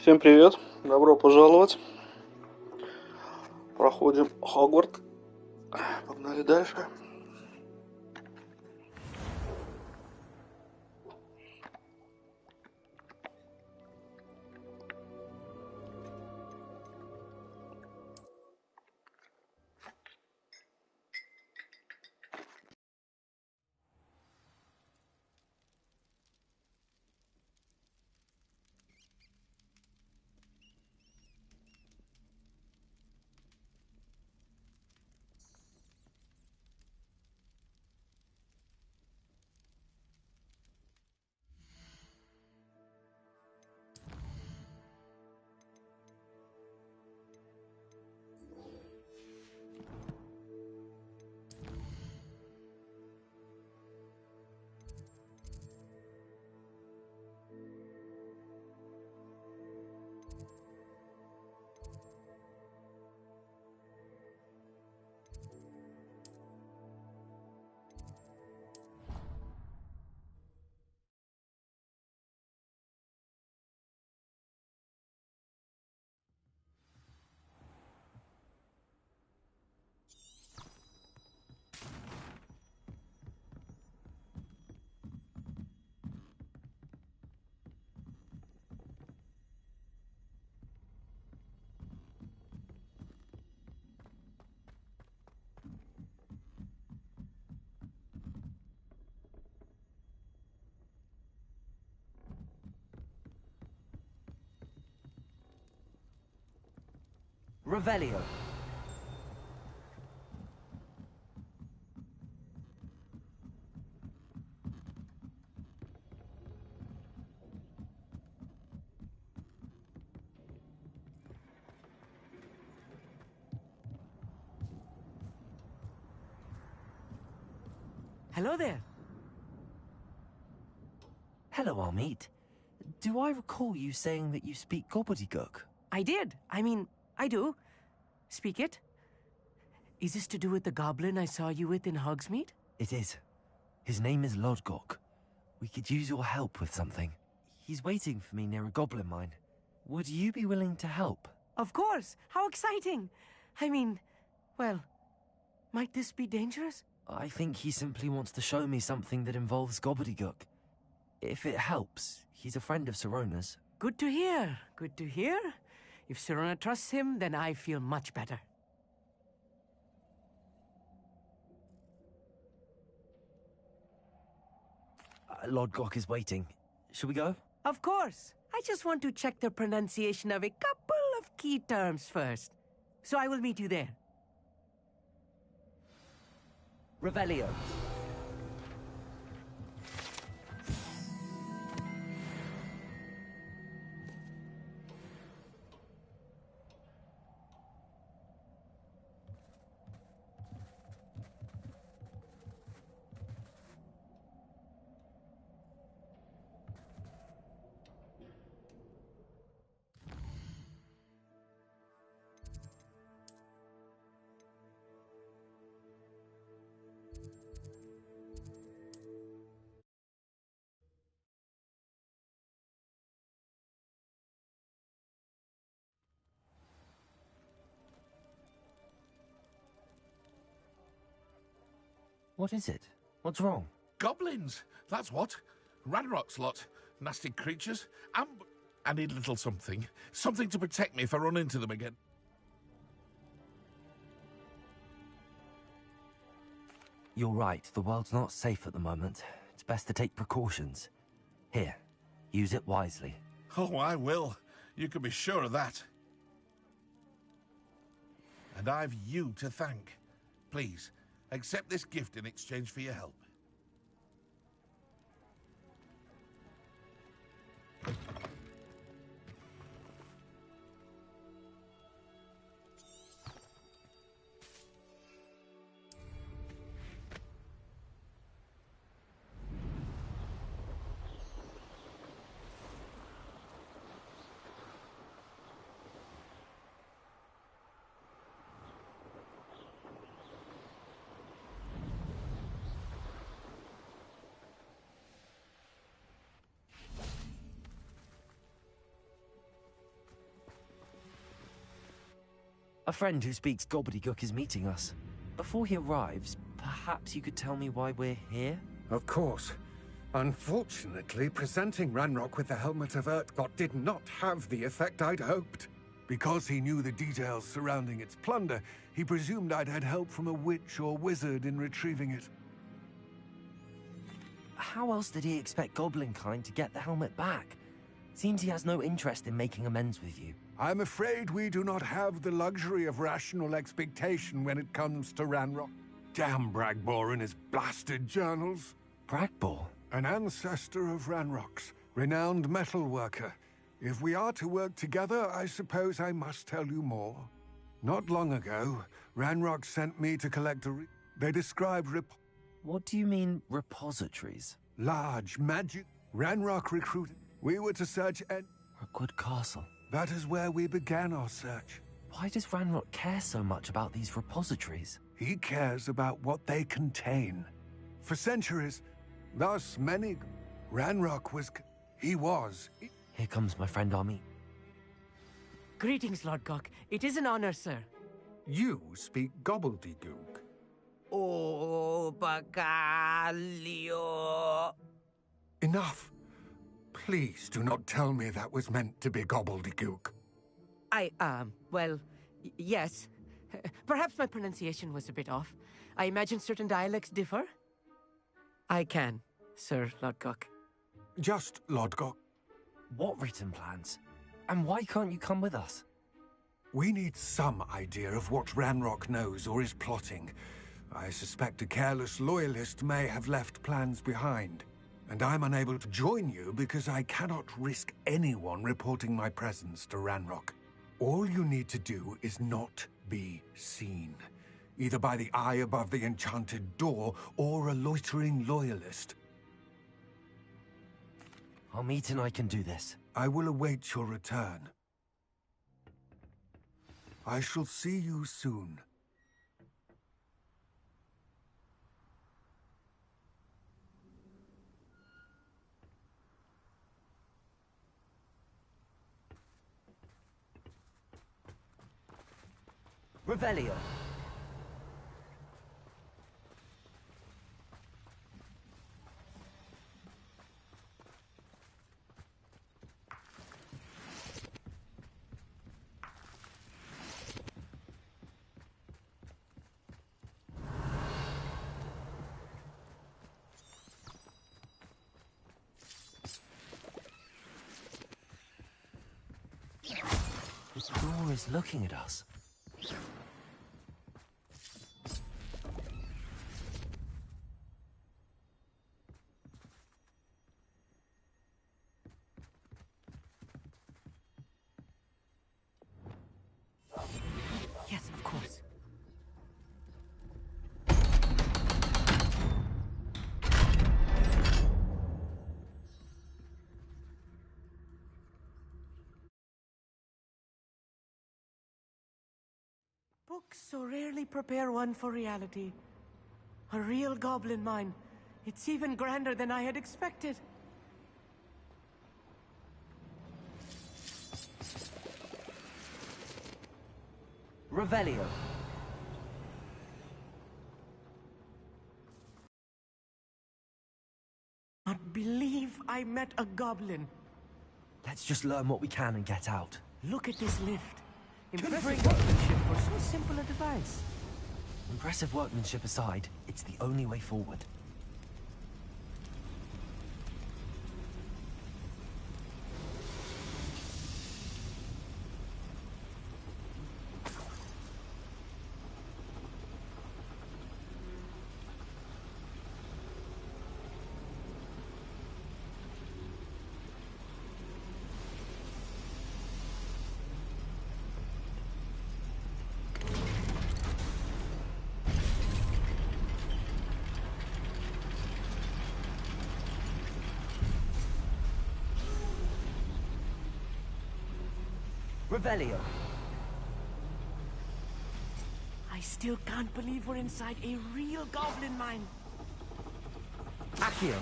Всем привет, добро пожаловать. Проходим Хогвартс. Погнали дальше. Revelio. Hello there. Hello, Armeet. Do I recall you saying that you speak gobbledygook? I did. I do. Speak it. Is this to do with the goblin I saw you with in Hogsmeade? It is. His name is Lodgok. We could use your help with something. He's waiting for me near a goblin mine. Would you be willing to help? Of course. How exciting. Well, might this be dangerous? I think he simply wants to show me something that involves gobbledygook. If it helps, he's a friend of Sirona's. Good to hear. Good to hear. If Sirona trusts him, then I feel much better. Lodgok is waiting. Shall we go? Of course. I just want to check the pronunciation of a couple of key terms first. So I will meet you there. Revelio. What is it? What's wrong? Goblins, that's what. Ranrock's lot. Nasty creatures. I need a little something. Something to protect me if I run into them again. You're right, the world's not safe at the moment. It's best to take precautions. Here, use it wisely. Oh, I will. You can be sure of that. And I've you to thank. Please, accept this gift in exchange for your help. A friend who speaks gobbledygook is meeting us. Before he arrives, perhaps you could tell me why we're here? Of course. Unfortunately, presenting Ranrock with the helmet of Urtkot did not have the effect I'd hoped. Because he knew the details surrounding its plunder, he presumed I'd had help from a witch or wizard in retrieving it. How else did he expect Goblinkind to get the helmet back? Seems he has no interest in making amends with you. I'm afraid we do not have the luxury of rational expectation when it comes to Ranrock. Damn Bragbor and his blasted journals. Bragbor? An ancestor of Ranrock's, renowned metalworker. If we are to work together, I suppose I must tell you more. Not long ago, Ranrock sent me to collect they described What do you mean, repositories? large magic. Ranrock recruited. We were to search Rookwood Castle. That is where we began our search. Why does Ranrock care so much about these repositories? He cares about what they contain. For centuries, thus many, Ranrock was... Here comes my friend Army. Greetings, Lord Gok. It is an honor, sir. You speak gobbledygook. Oh, Bacalio. Enough. Please do not tell me that was meant to be gobbledygook. Well, yes. Perhaps my pronunciation was a bit off. I imagine certain dialects differ. I can, Sir Lord Gok. Just Lord Gok. What written plans? And why can't you come with us? We need some idea of what Ranrock knows or is plotting. I suspect a careless loyalist may have left plans behind. And I'm unable to join you because I cannot risk anyone reporting my presence to Ranrock. All you need to do is not be seen, either by the eye above the enchanted door or a loitering loyalist. I'll meet and I can do this. I will await your return. I shall see you soon. Revelio. This door is looking at us. Yes, of course. Books so rarely prepare one for reality. A real goblin mine. It's even grander than I had expected. Revelio. Can't believe I met a goblin. Let's just learn what we can and get out. Look at this lift. Impressive workmanship for so simple a device. Impressive workmanship aside, it's the only way forward. Revelio. I still can't believe we're inside a real goblin mine. Accio.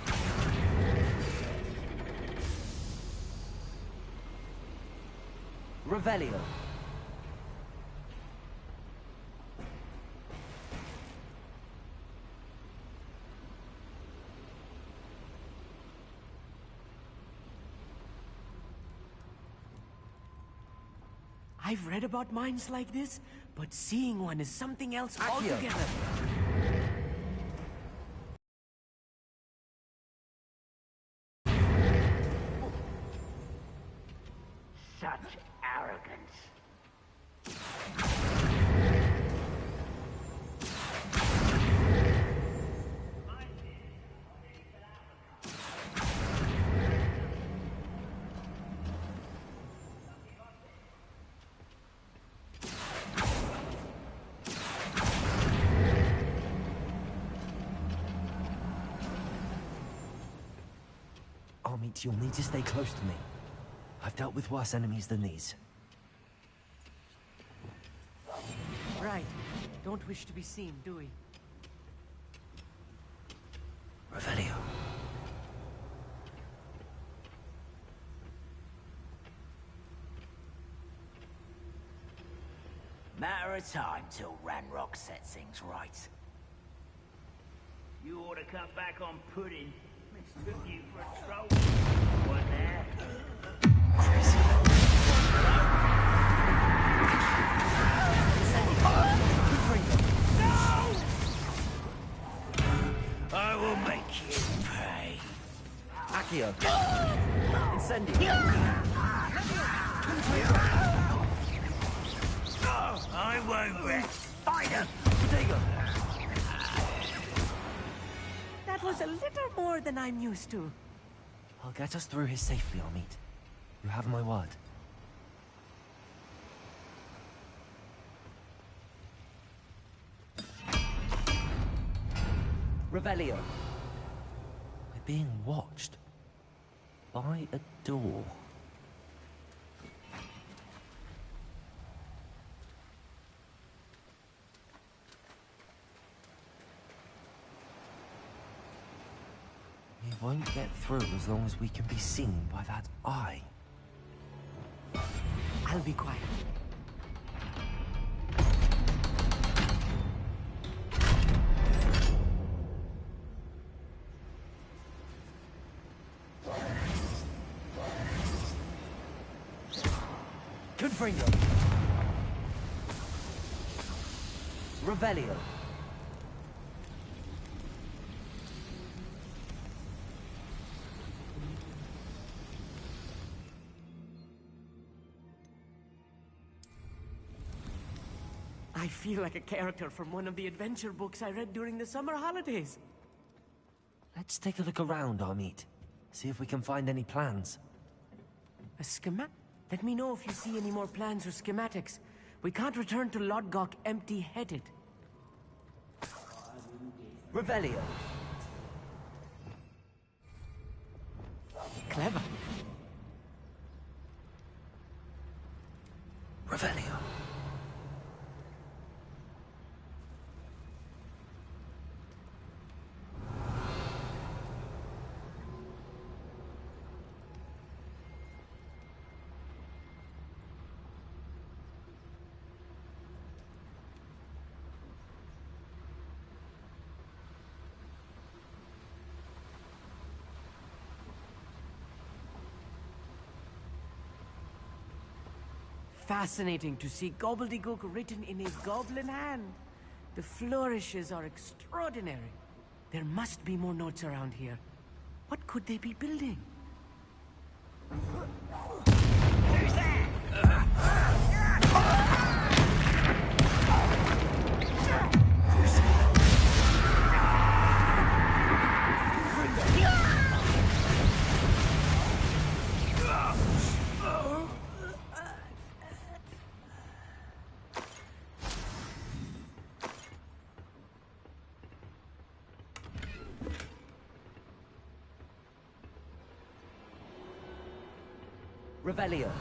Revelio. I've read about minds like this, but seeing one is something else altogether. Such arrogance. Armit, you'll need to stay close to me. I've dealt with worse enemies than these. Right. Don't wish to be seen, do we? Revelio. Matter of time till Ranrock sets things right. You ought to cut back on pudding. Mistook you for a troll. What there? I will make you pay. Accio. Incendio. I won't rest. Spider! That was a little more than I'm used to. I'll get us through here safely, Armit. You have my word. Revelio. We're being watched. By a door. We won't get through as long as we can be seen by that eye. I'll be quiet. Confringo. Revelio. I feel like a character from one of the adventure books I read during the summer holidays. Let's take a look around, Armit. See if we can find any plans. A schematic? Let me know if you see any more plans or schematics. We can't return to Lodgok empty-headed. Revelio. Clever. Revelio. Fascinating to see gobbledygook written in a goblin hand. The flourishes are extraordinary. There must be more notes around here. What could they be building? Who's there? Revelio.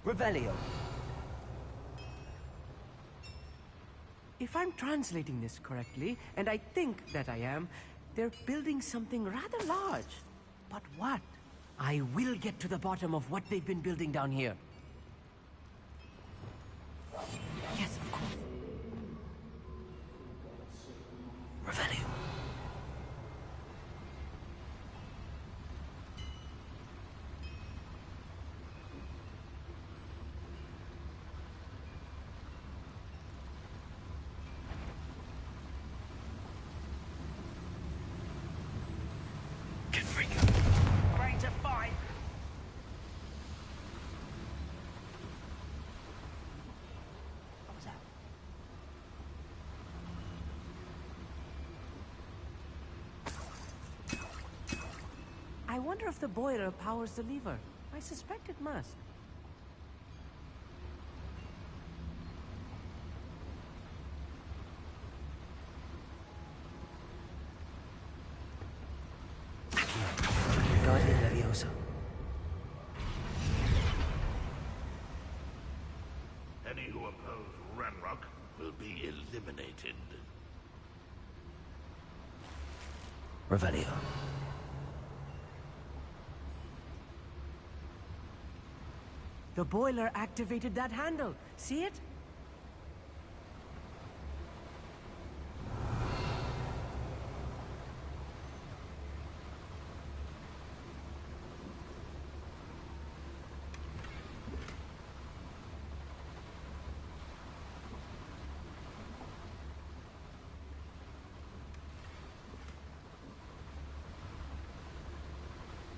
Revelio. If I'm translating this correctly, and I think that I am, they're building something rather large. But what? I will get to the bottom of what they've been building down here. Yes, of course. Revelio. Ready to fight. What was that? I wonder if the boiler powers the lever. I suspect it must. Guardian Leviosa. Any who oppose Ranrock will be eliminated. Revelio. The boiler activated that handle. See it?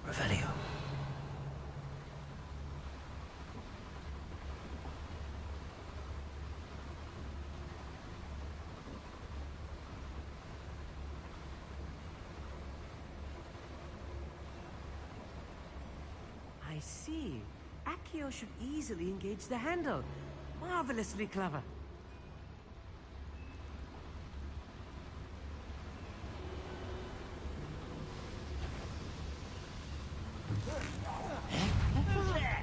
Revelio. I see. Accio should easily engage the handle. Marvelously clever. Over here.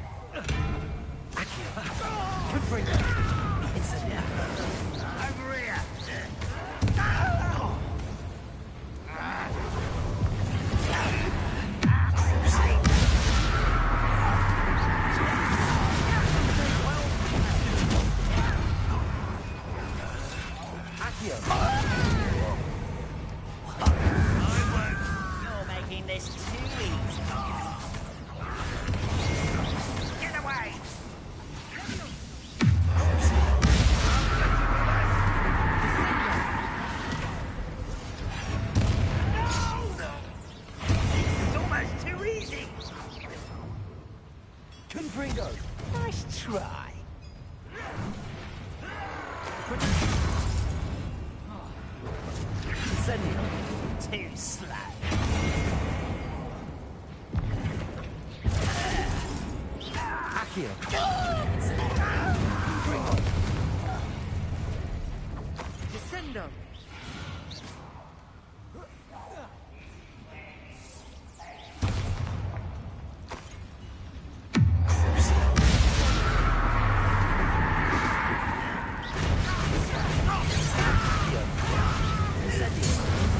You're making this too easy. Get away! It's almost too easy. Confringo. Nice try. Incendio. Too slow. Accio. Descendo.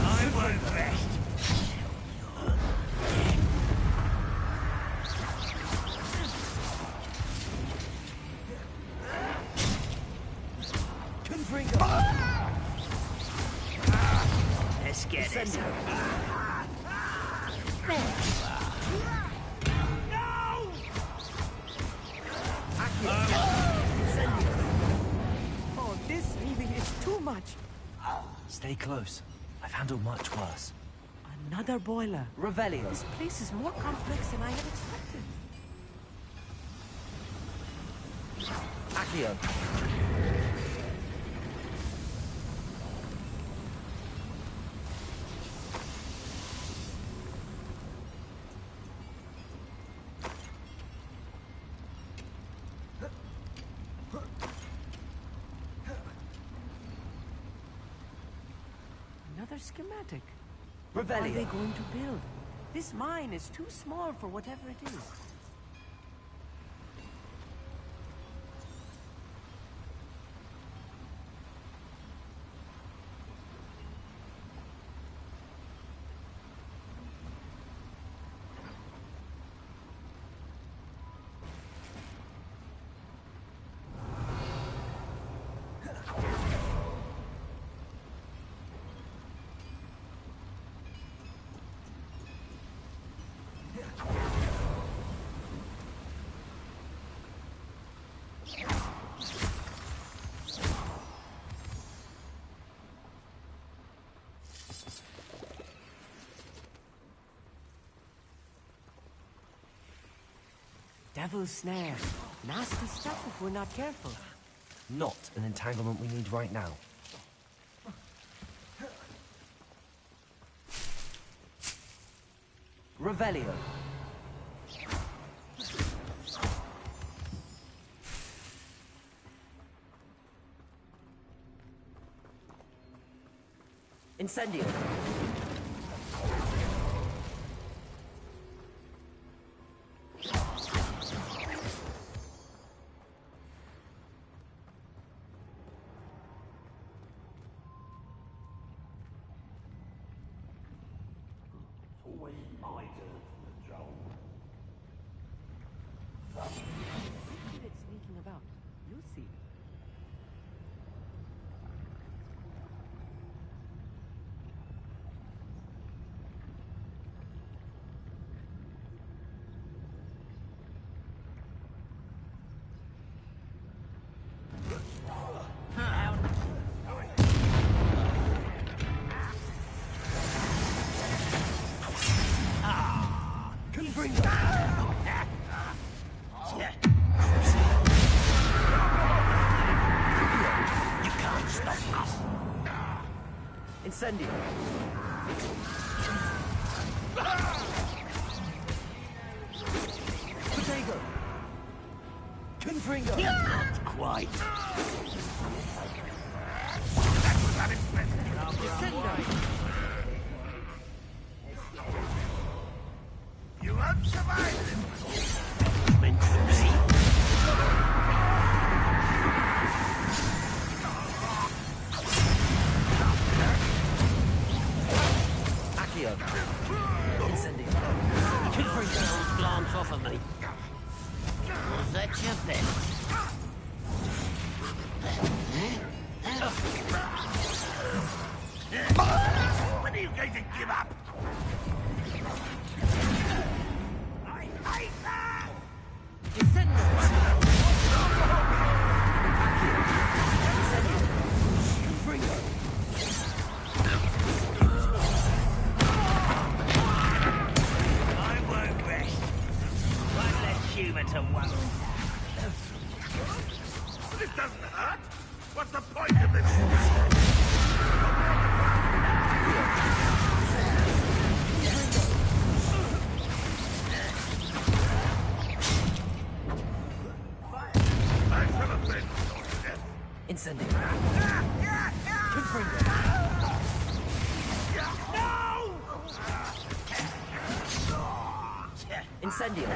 I won't rest. Confringo. Let's get this. Incendio. Oh, this really is too much. Stay close. I've handled much worse. Another boiler. Revelio. This place is more complex than I had expected. Accio. Another schematic. What are they Revelio. going to build? This mine is too small for whatever it is. devil's snare. Nasty stuff if we're not careful. Not an entanglement we need right now. Revelio. Incendio. Always my turn to control. Look at it sneaking about. You'll see. Incendio. Potato. Confringo. Not quite. You won't survive it. Meant to be. Accio. Incendio. Don't glance off of me. Was that your best? When are you going to give up? I hate that! I won't rest. One less human to worry. This doesn't hurt. What's the point of this? I shall have been Incendio. Incendio.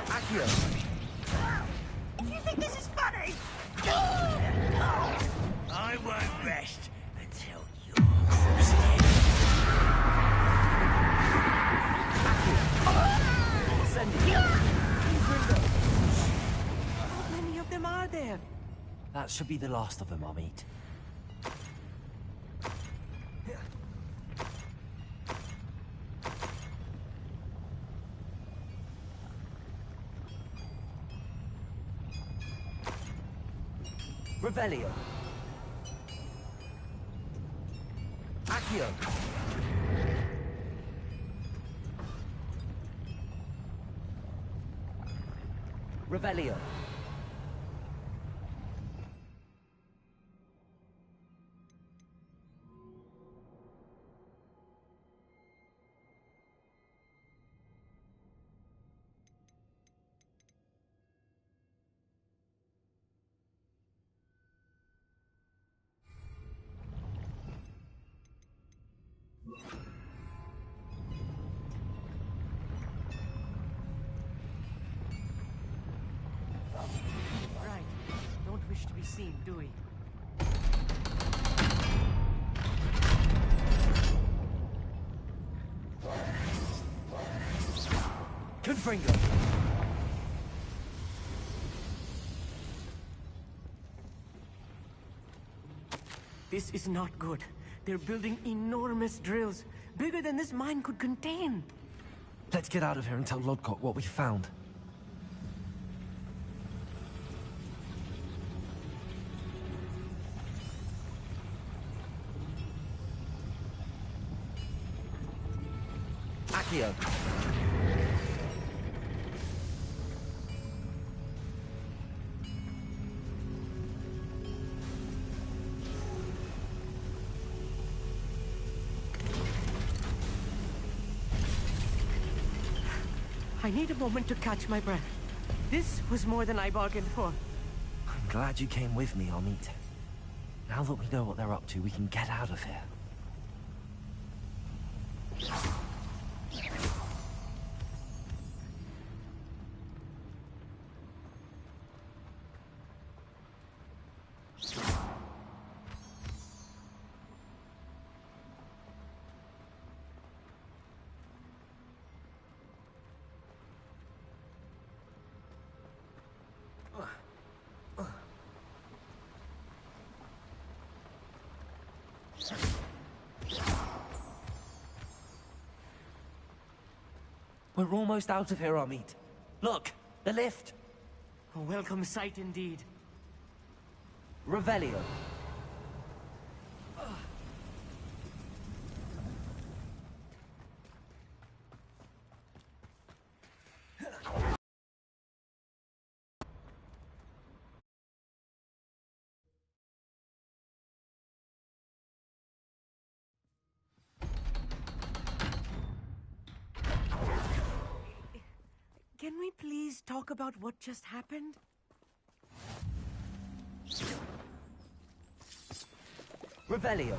Accio. Do you think this is funny? I won't rest until you're dead. Incendio. How many of them are there? That should be the last of them I'll meet. Revelio. Accio. Revelio. Right. Don't wish to be seen, do we? Confringo. This is not good. They're building enormous drills, bigger than this mine could contain. Let's get out of here and tell Lodcock what we found. Accio. I need a moment to catch my breath. This was more than I bargained for. I'm glad you came with me, Amit. Now that we know what they're up to, we can get out of here. We're almost out of here, Amit. Look, the lift. A welcome sight indeed. Revelio. Can we please talk about what just happened? Revelio.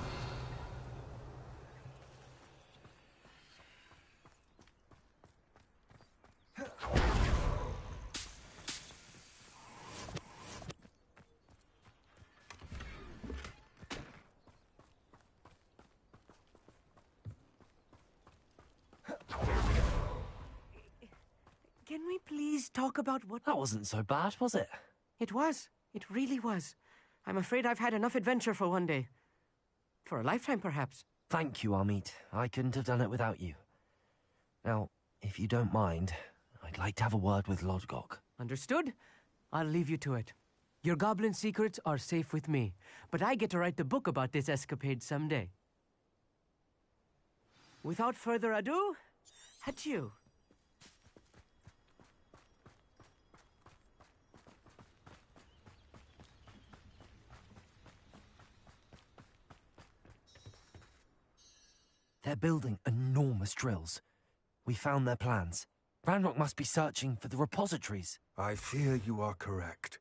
Can we please talk about what... That wasn't so bad, was it? It was. It really was. I'm afraid I've had enough adventure for one day. For a lifetime, perhaps. Thank you, Amit. I couldn't have done it without you. Now, if you don't mind, I'd like to have a word with Lodgok. Understood? I'll leave you to it. Your goblin secrets are safe with me, but I get to write the book about this escapade someday. Without further ado, adieu. They're building enormous drills. We found their plans. Ranrock must be searching for the repositories. I fear you are correct.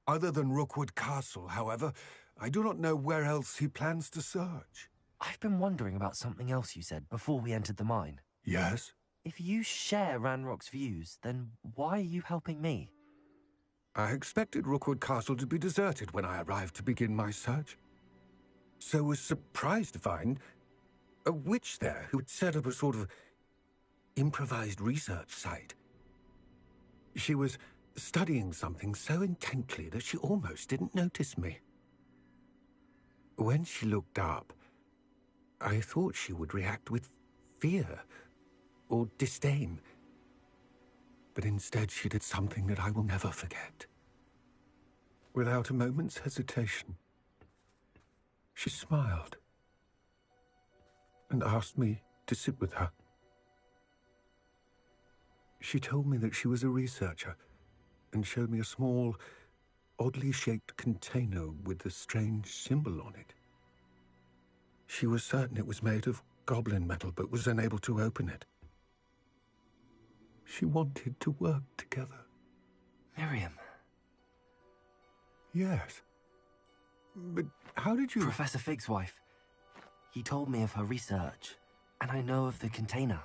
Other than Rookwood Castle, however, I do not know where else he plans to search. I've been wondering about something else you said before we entered the mine. Yes? If you share Ranrock's views, then why are you helping me? I expected Rookwood Castle to be deserted when I arrived to begin my search. So was surprised to find a witch there who had set up a sort of improvised research site. She was studying something so intently that she almost didn't notice me. When she looked up, I thought she would react with fear or disdain. But instead she did something that I will never forget. Without a moment's hesitation, she smiled and asked me to sit with her. She told me that she was a researcher and showed me a small, oddly shaped container with a strange symbol on it. She was certain it was made of goblin metal, but was unable to open it. She wanted to work together. Miriam. Yes. But how did you... Professor Fig's wife. He told me of her research, and I know of the container.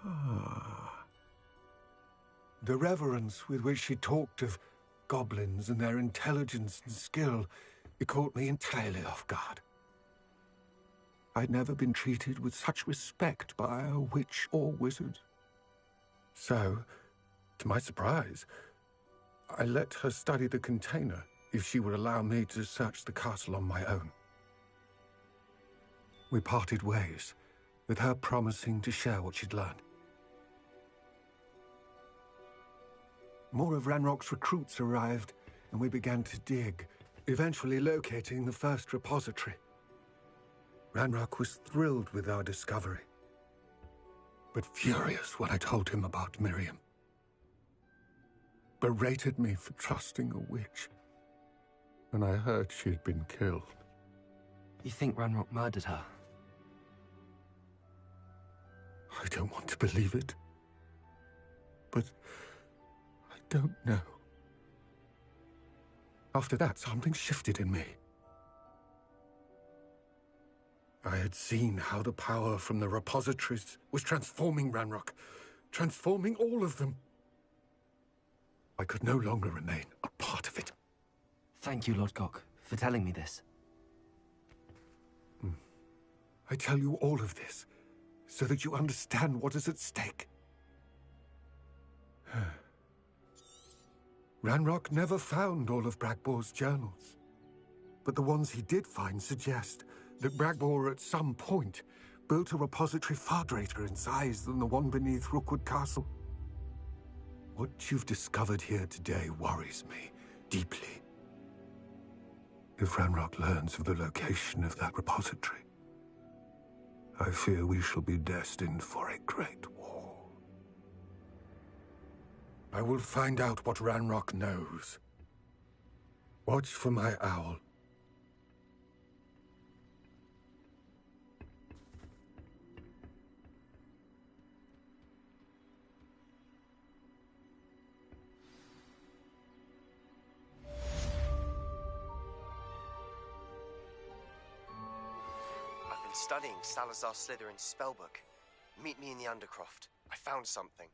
Ah. The reverence with which she talked of goblins and their intelligence and skill, it caught me entirely off guard. I'd never been treated with such respect by a witch or wizard. So, to my surprise, I let her study the container if she would allow me to search the castle on my own. We parted ways, with her promising to share what she'd learned. More of Ranrock's recruits arrived, and we began to dig, eventually locating the first repository. Ranrock was thrilled with our discovery, but furious when I told him about Miriam. Berated me for trusting a witch when I heard she had been killed. You think Ranrock murdered her? I don't want to believe it, but I don't know. After that, something shifted in me. I had seen how the power from the repositories was transforming Ranrock, transforming all of them. I could no longer remain a part of it. Thank you, Lord Gok, for telling me this. I tell you all of this so that you understand what is at stake. Ranrock never found all of Bragbor's journals, but the ones he did find suggest that Bragbor at some point built a repository far greater in size than the one beneath Rookwood Castle. What you've discovered here today worries me deeply. If Ranrock learns of the location of that repository, I fear we shall be destined for a great war. I will find out what Ranrock knows. Watch for my owl. I've been studying Salazar Slytherin's spellbook. Meet me in the Undercroft. I found something.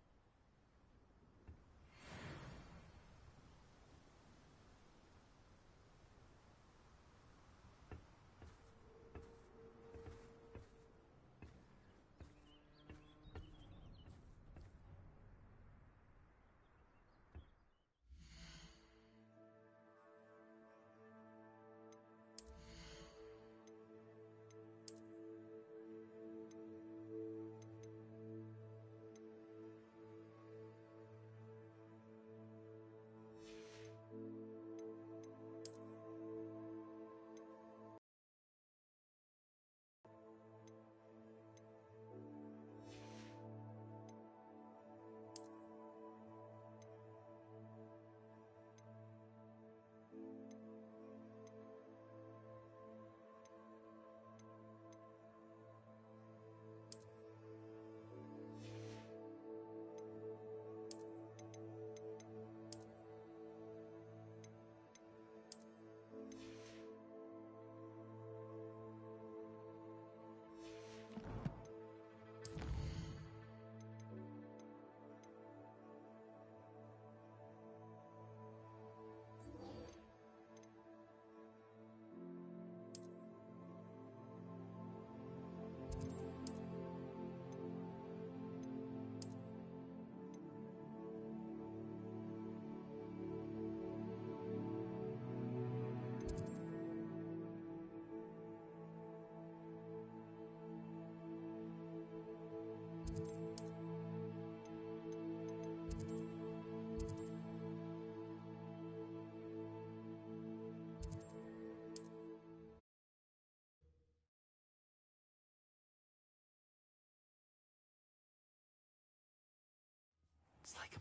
It's like a...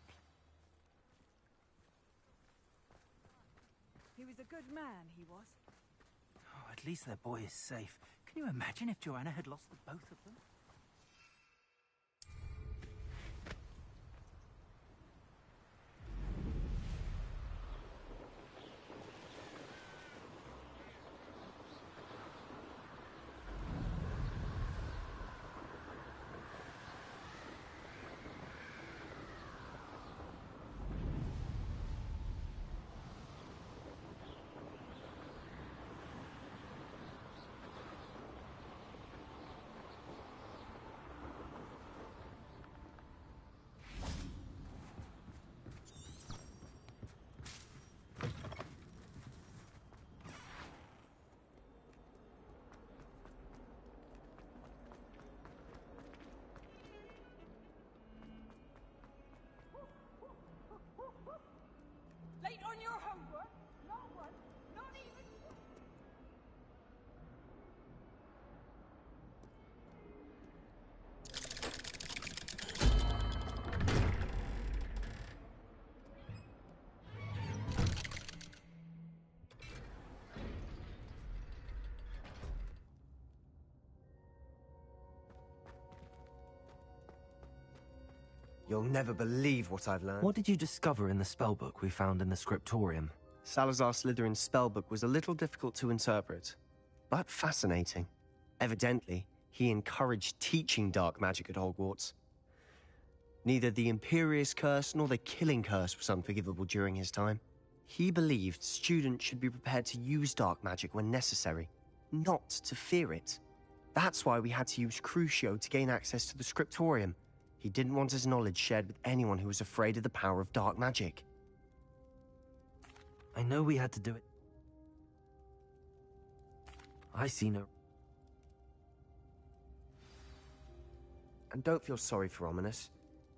He was a good man, he was. Oh, at least their boy is safe. Can you imagine if Joanna had lost the both of them? You'll never believe what I've learned. What did you discover in the spellbook we found in the scriptorium? Salazar Slytherin's spellbook was a little difficult to interpret, but fascinating. Evidently, he encouraged teaching dark magic at Hogwarts. Neither the Imperious Curse nor the Killing Curse was unforgivable during his time. He believed students should be prepared to use dark magic when necessary, not to fear it. That's why we had to use Crucio to gain access to the scriptorium. He didn't want his knowledge shared with anyone who was afraid of the power of dark magic. I know we had to do it. I see no... And don't feel sorry for Ominous.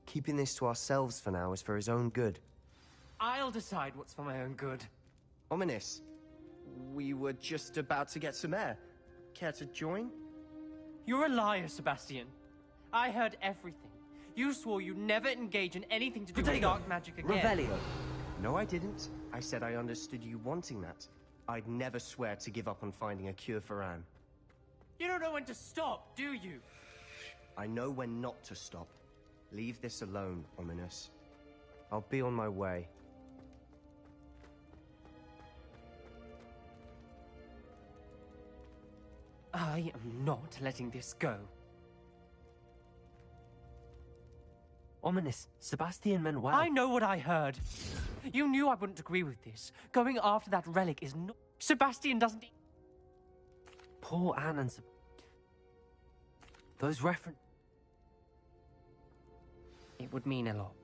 Keeping this to ourselves for now is for his own good. I'll decide what's for my own good. Ominous, we were just about to get some air. Care to join? You're a liar, Sebastian. I heard everything. You swore you'd never engage in anything to do with dark magic again. Revelio. No, I didn't. I said I understood you wanting that. I'd never swear to give up on finding a cure for Anne. You don't know when to stop, do you? I know when not to stop. Leave this alone, Ominous. I'll be on my way. I am not letting this go. Ominous, Sebastian meant well. I know what I heard. You knew I wouldn't agree with this. Going after that relic is not... Sebastian doesn't... Poor Anne and those references... It would mean a lot.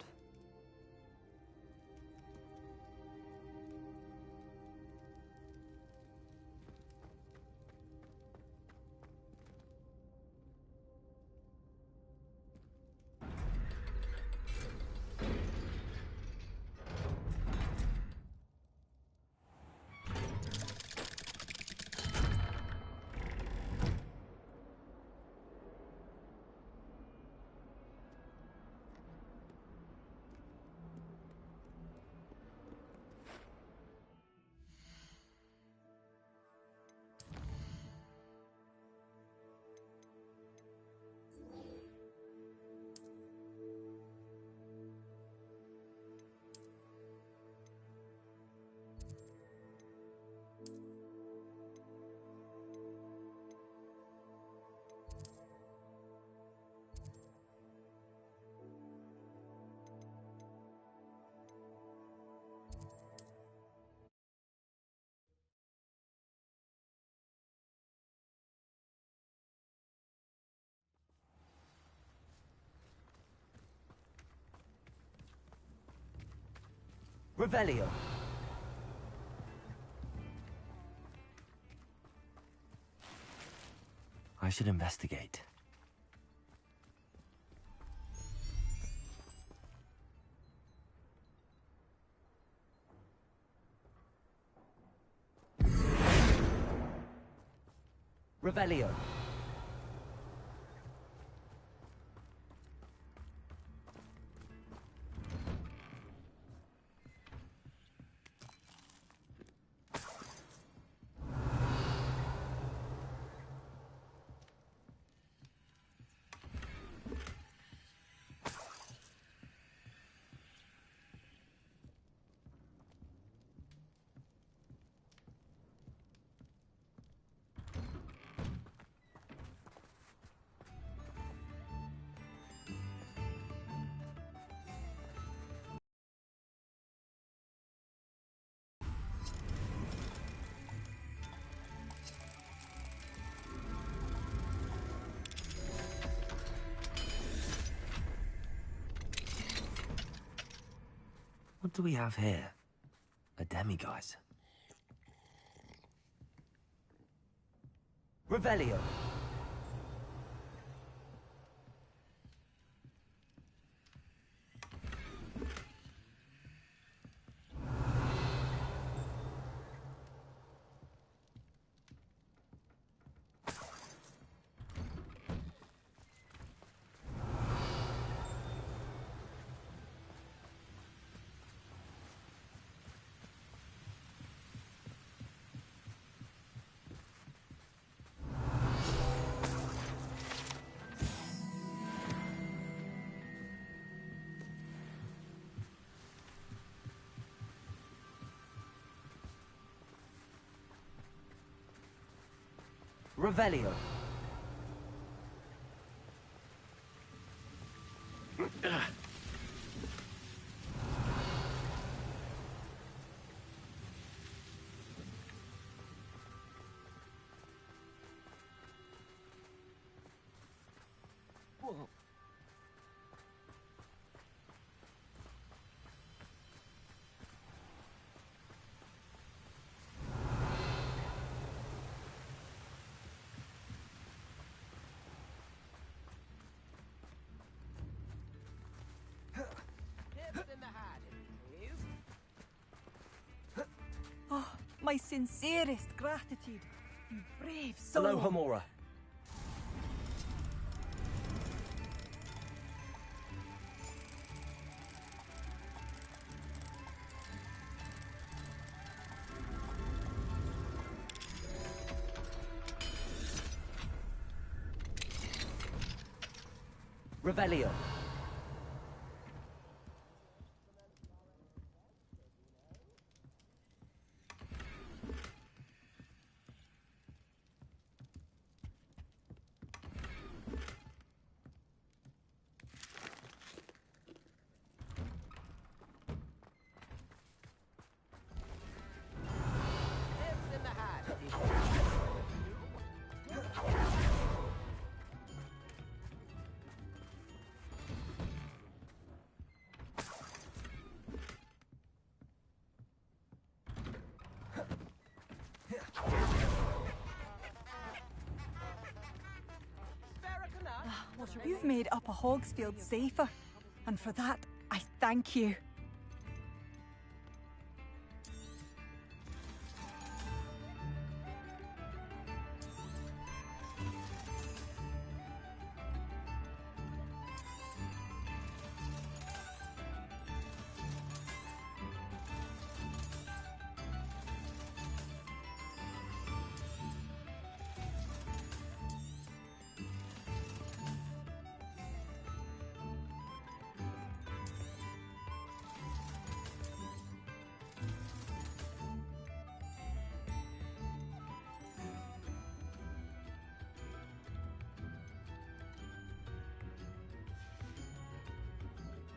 Revelio. I should investigate. Revelio. What do we have here? A demiguise. Revelio. Revelio. Oh, my sincerest gratitude. You brave soul. Hello, Homora. Revelio. You've made Upper Hogsfield safer, and for that, I thank you.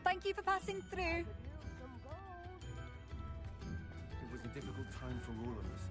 Thank you for passing through. It was a difficult time for all of us.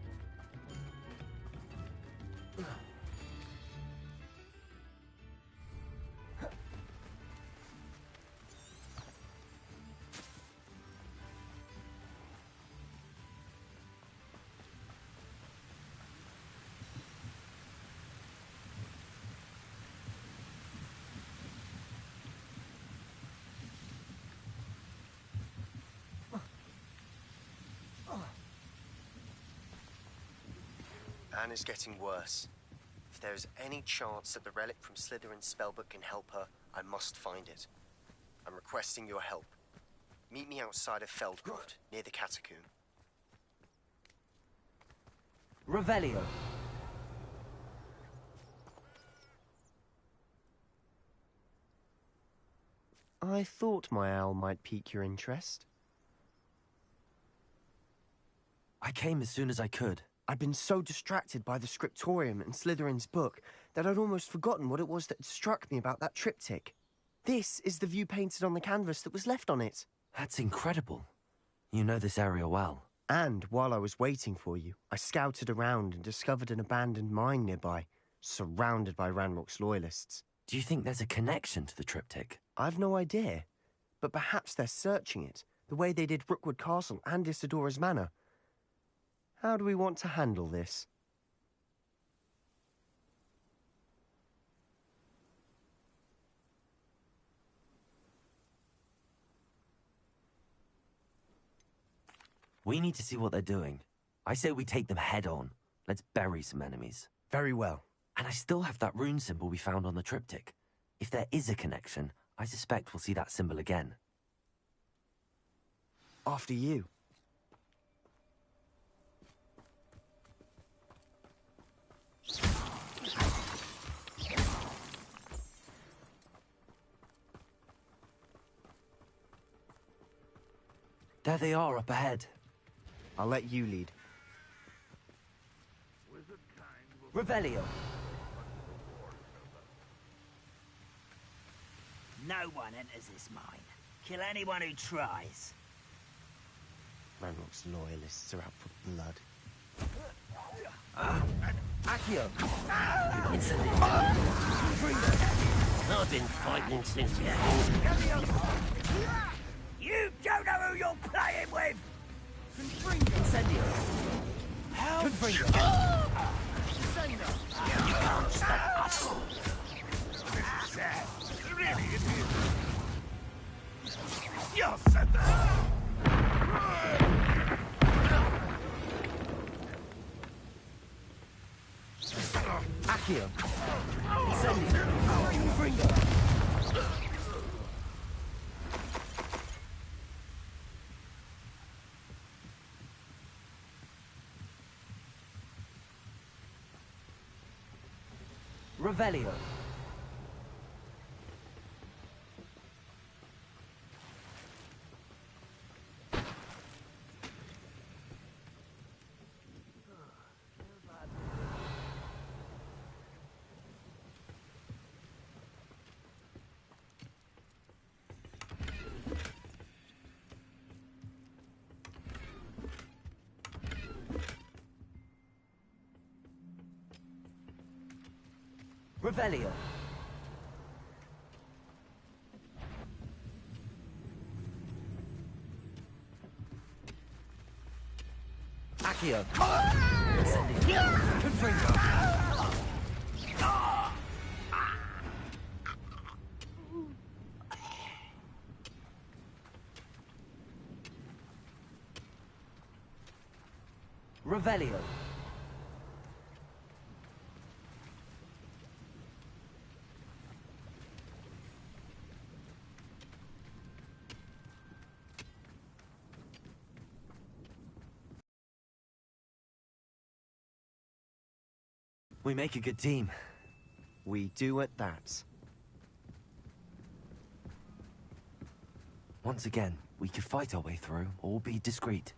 Anne is getting worse. If there is any chance that the relic from Slytherin's spellbook can help her, I must find it. I'm requesting your help. Meet me outside of Feldcroft, near the catacomb. Revelio. I thought my owl might pique your interest. I came as soon as I could. I'd been so distracted by the scriptorium and Slytherin's book that I'd almost forgotten what it was that had struck me about that triptych. This is the view painted on the canvas that was left on it. That's incredible. You know this area well. And while I was waiting for you, I scouted around and discovered an abandoned mine nearby, surrounded by Ranrock's loyalists. Do you think there's a connection to the triptych? I've no idea, but perhaps they're searching it, the way they did Rookwood Castle and Isidora's Manor. How do we want to handle this? We need to see what they're doing. I say we take them head on. Let's bury some enemies. Very well. And I still have that rune symbol we found on the triptych. If there is a connection, I suspect we'll see that symbol again. After you. There they are up ahead. I'll let you lead. Revelio. No one enters this mine. Kill anyone who tries. Ranrock's loyalists are out for blood. Accio! I've been fighting since the You don't know who you're playing with! Incendio! Help! Confringo! You can't stop us. This is sad. Really, it is. You said that! Accio! Incendio! Confringo! Revelio. Revelio. Accio. Incendio. Confringo. Revelio. We make a good team. We do at that. Once again, we could fight our way through, or be discreet.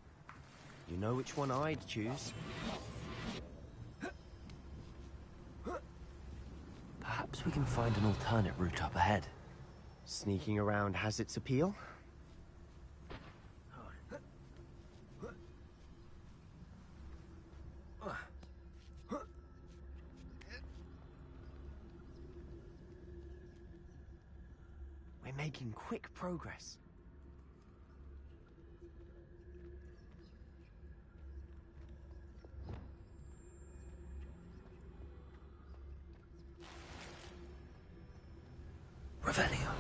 You know which one I'd choose? Perhaps we can find an alternate route up ahead. Sneaking around has its appeal. We're making quick progress. Revelio.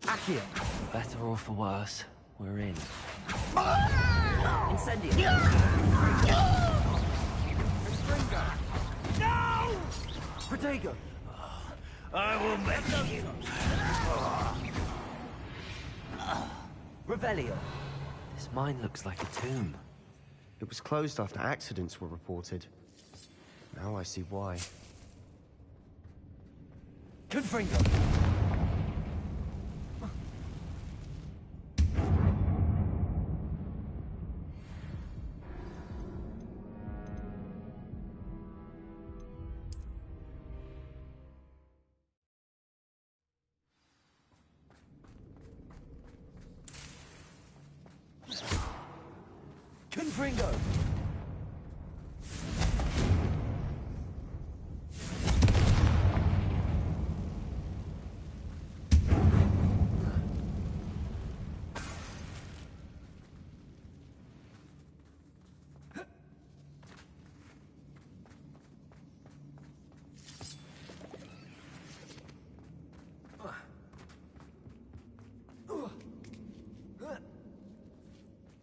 Accio. Better or for worse, we're in. Incendio. No! Protego. I will make you. Revelio. This mine looks like a tomb. It was closed after accidents were reported. Now I see why. Confringo. Confringo.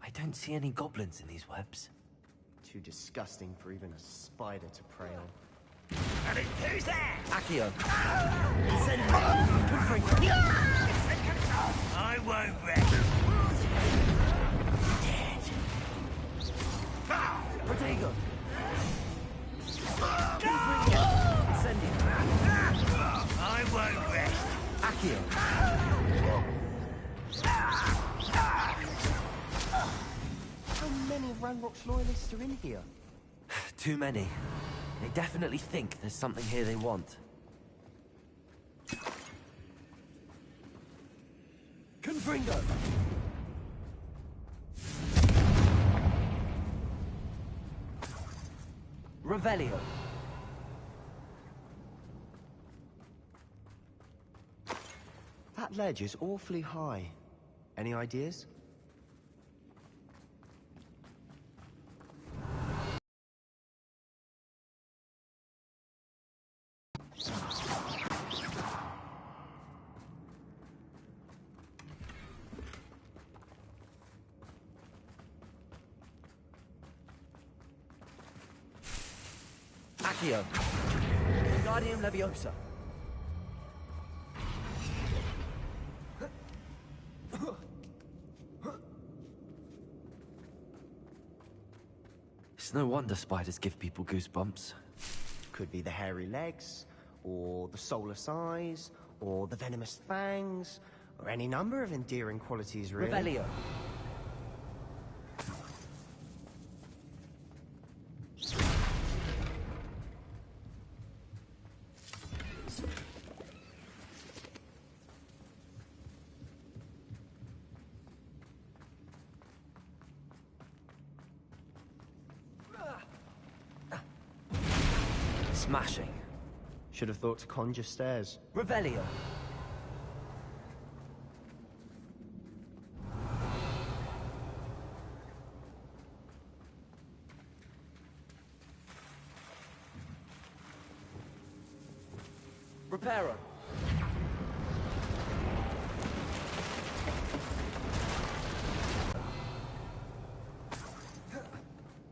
I don't see any goblins in these webs. Too disgusting for even a spider to prey on. And who's there? Accio. I won't rest. Protego! I won't rest. Accio! How many Ranrock's loyalists are in here? Too many. They definitely think there's something here they want. Confringo! Revelio! That ledge is awfully high. Any ideas? Accio! Guardian Leviosa! It's no wonder spiders give people goosebumps. Could be the hairy legs, or the soulless eyes, or the venomous fangs, or any number of endearing qualities, really. Revelio! Smashing. Should have thought to conjure stairs. Revelio! Reparo!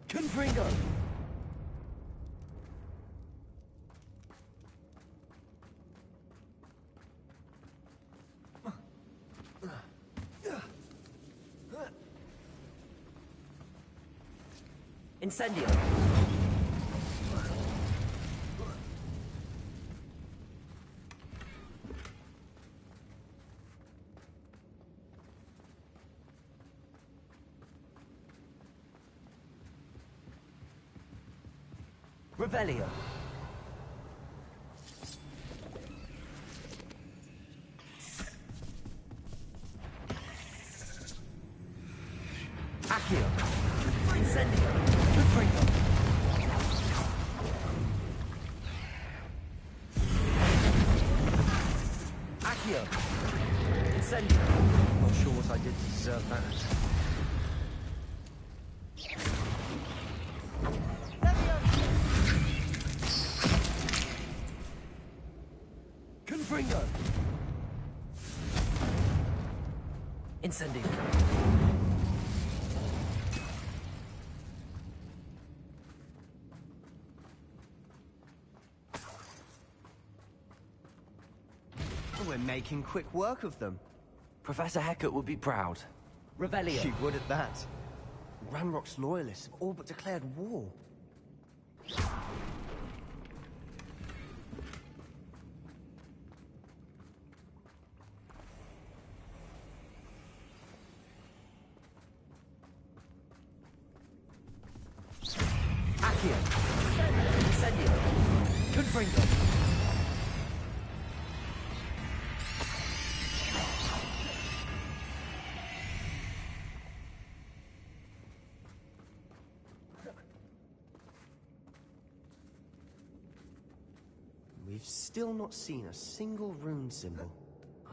Confringo! Incendio! Revelio! Accio! Incendio! Confringo! Accio! Incendio! Not sure what I did to deserve that. Confringo! Incendio! We're making quick work of them. Professor Hecat would be proud. Revelio! She would at that. Ranrock's loyalists have all but declared war. Accio! Incendio! Confringo! We've still not seen a single rune symbol.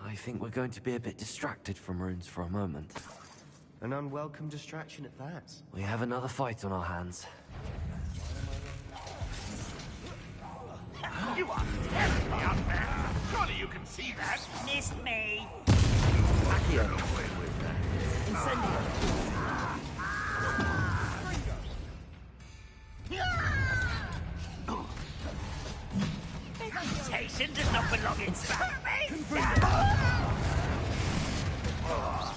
I think we're going to be a bit distracted from runes for a moment. An unwelcome distraction at that. We have another fight on our hands. You are terribly up there. Surely you can see that. Missed me. Accio! Incendio! Reputation does not belong in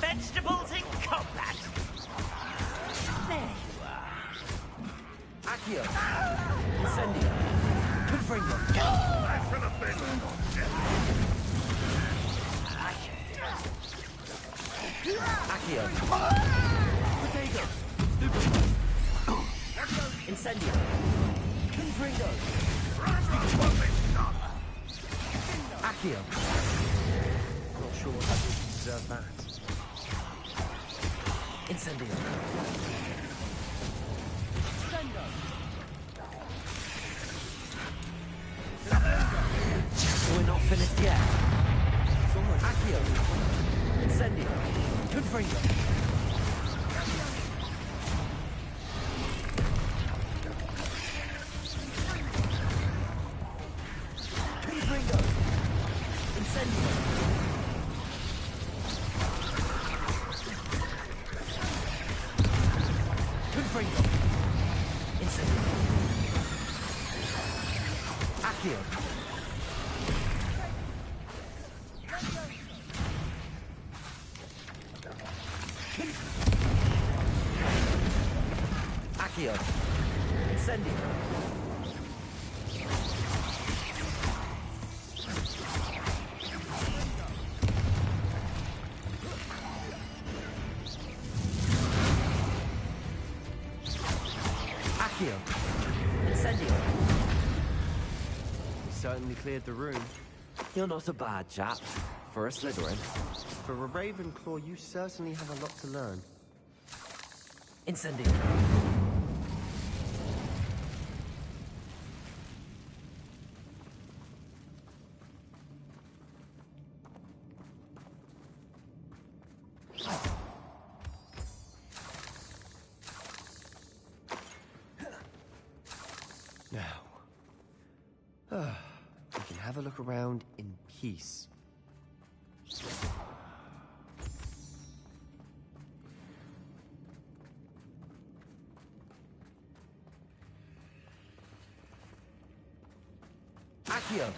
Vegetables in combat. There you are. Accio! Incendio! Confringo! Accio! Potato! Stupid! Incendio! Confringo! Accio! Not sure what I did to deserve that. Incendio! We're not finished yet. Accio! Incendio! Confringo! Confringo! Incendio! Confringo! Incendio! Accio! Accio! Incendio! Accio! Incendio! We certainly cleared the room. You're not a bad chap. For a Slytherin. For a Ravenclaw, you certainly have a lot to learn. Incendio! Now, we can have a look around in peace. Accio!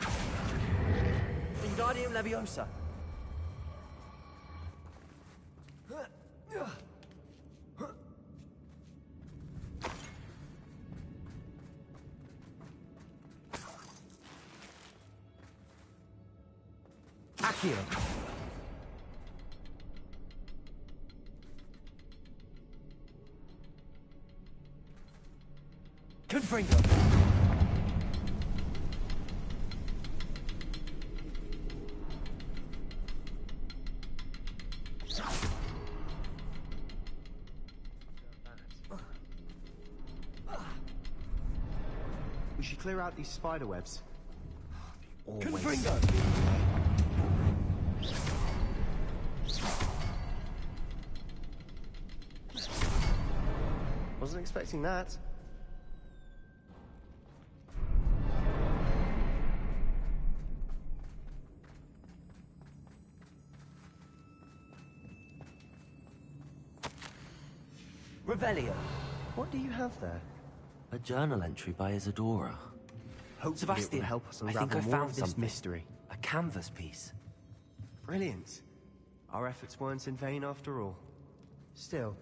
Wingardium Leviosa! Accio! Confringo! We should clear out these spider webs. Confringo! Wasn't expecting that. Revelio! What do you have there? A journal entry by Isadora. Hopefully Sebastian, it will help us I unravel think I more found of this something. mystery. A canvas piece. Brilliant. Our efforts weren't in vain after all. Still,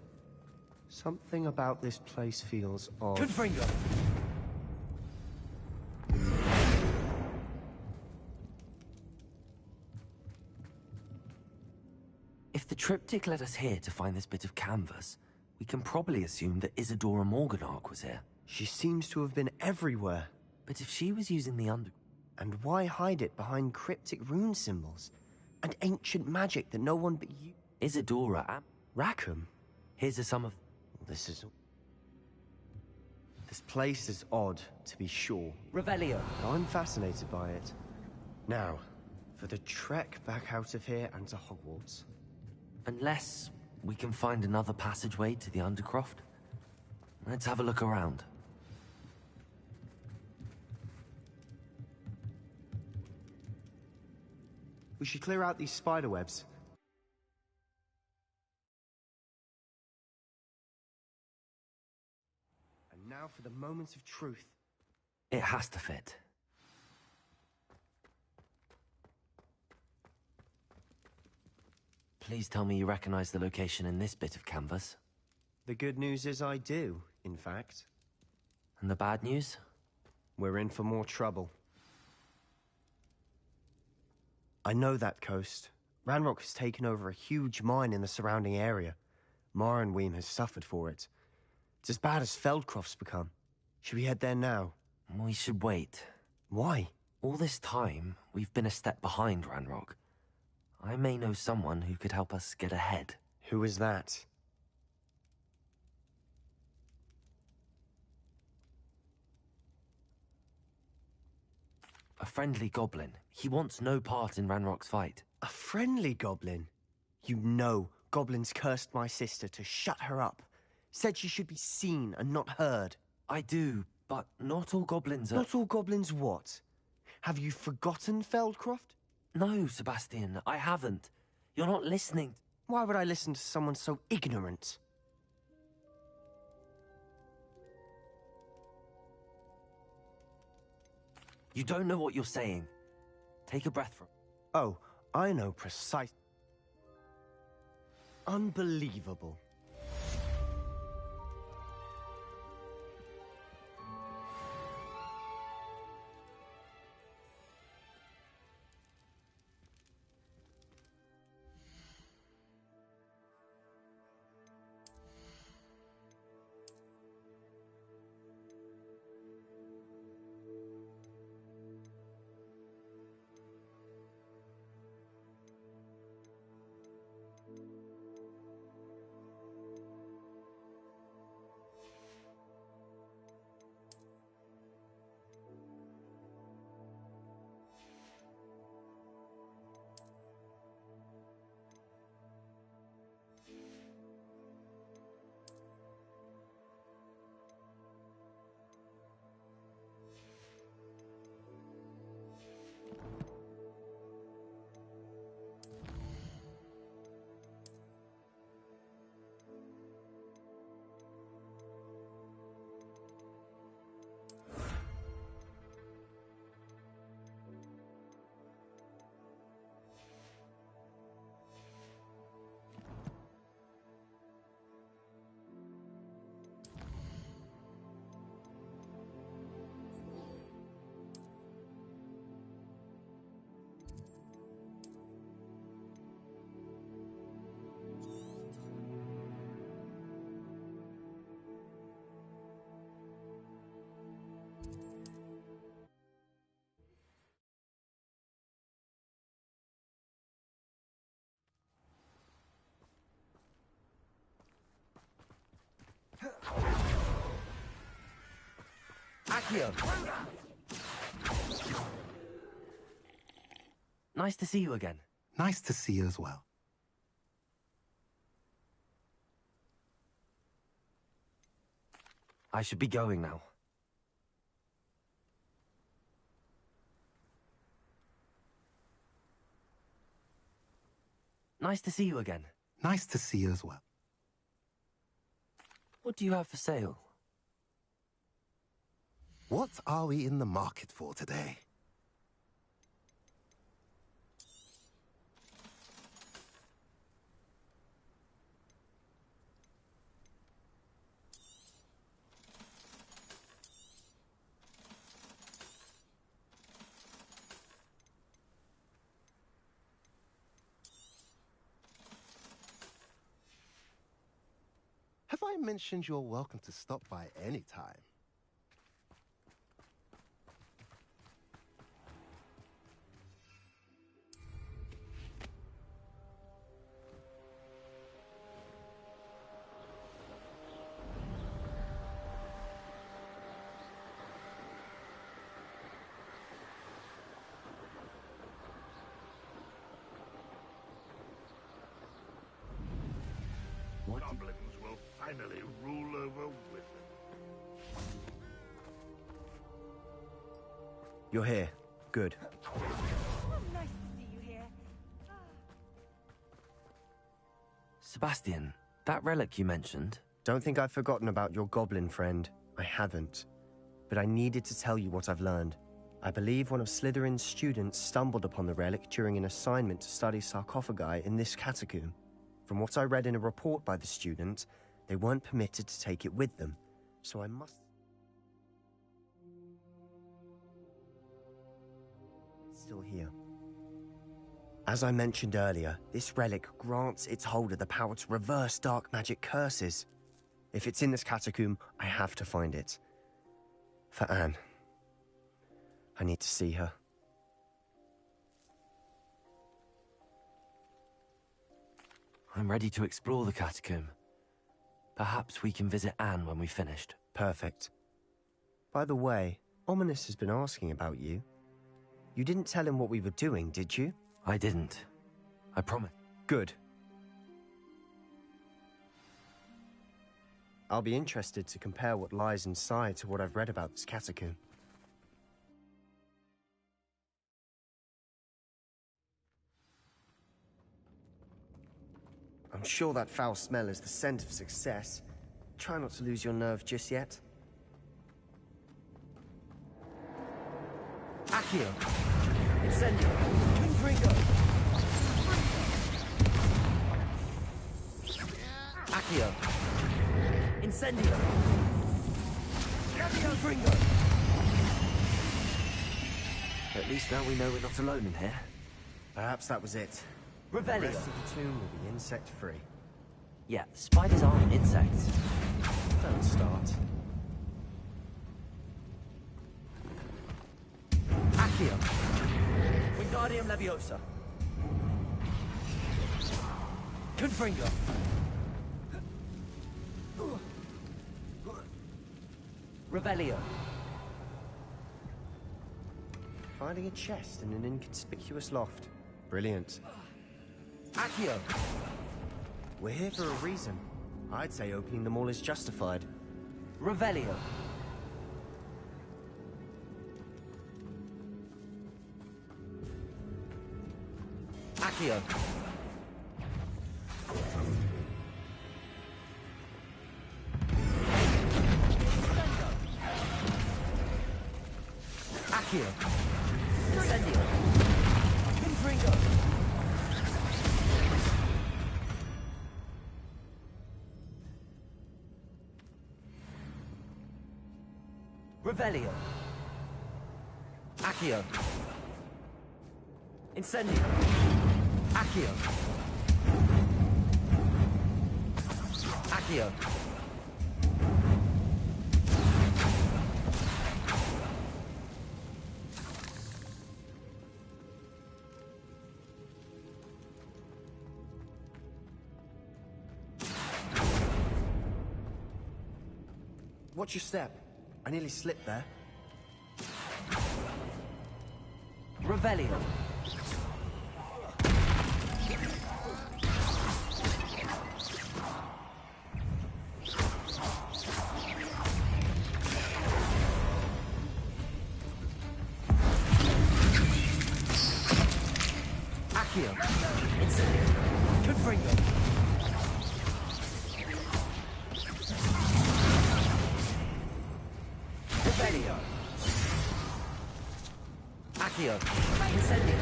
something about this place feels odd. Confringo! If the triptych led us here to find this bit of canvas, we can probably assume that Isadora Morganach was here. She seems to have been everywhere. But if she was using the And why hide it behind cryptic rune symbols? And ancient magic that no one but you... Isadora and Rackham? Here's a sum of... This place is odd, to be sure. Revelio! But I'm fascinated by it. Now, for the trek back out of here and to Hogwarts. Unless we can find another passageway to the Undercroft. Let's have a look around. We should clear out these spider webs. And now for the moment of truth. It has to fit. Please tell me you recognize the location in this bit of canvas. The good news is I do, in fact. And the bad news? We're in for more trouble. I know that coast. Ranrock has taken over a huge mine in the surrounding area. Morinweem has suffered for it. It's as bad as Feldcroft's become. Should we head there now? We should wait. Why? All this time, we've been a step behind Ranrock. I may know someone who could help us get ahead. Who is that? A friendly goblin. He wants no part in Ranrock's fight. A friendly goblin? You know goblins cursed my sister to shut her up. Said she should be seen and not heard. I do, but not all goblins are... Not all goblins what? Have you forgotten Feldcroft? No, Sebastian, I haven't. You're not listening. Why would I listen to someone so ignorant? You don't know what you're saying. Take a breath from... Oh, I know precise... Unbelievable. Accio! Nice to see you again. Nice to see you as well. I should be going now. Nice to see you again. Nice to see you as well. What do you have for sale? What are we in the market for today? Have I mentioned you're welcome to stop by any time? Goblins will finally rule over wizards. You're here. Good. Oh, nice to see you here. Sebastian, that relic you mentioned... Don't think I've forgotten about your goblin friend. I haven't. But I needed to tell you what I've learned. I believe one of Slytherin's students stumbled upon the relic during an assignment to study sarcophagi in this catacomb. From what I read in a report by the student, they weren't permitted to take it with them, so I must... still here. As I mentioned earlier, this relic grants its holder the power to reverse dark magic curses. If it's in this catacomb, I have to find it. For Anne. I need to see her. I'm ready to explore the catacomb. Perhaps we can visit Anne when we've finished. Perfect. By the way, Ominous has been asking about you. You didn't tell him what we were doing, did you? I didn't. I promise. Good. I'll be interested to compare what lies inside to what I've read about this catacomb. I'm sure that foul smell is the scent of success. Try not to lose your nerve just yet. Accio! Incendio! Confringo! Accio! Incendio! Confringo! At least now we know we're not alone in here. Perhaps that was it. Revelio. The rest of the tomb will be insect-free. Yeah, spiders aren't insects. Don't start. Accio! Wingardium Leviosa! Confringo! Revelio! Finding a chest in an inconspicuous loft. Brilliant. Accio! We're here for a reason. I'd say opening them all is justified. Revelio! Accio! Accio! Incendio! Confringo! Revelio! Accio! Incendio! Accio! Accio! Watch your step. I nearly slipped there. Revelio. Accio. Incendio. Confringo. Revelio. Accio. Incendio.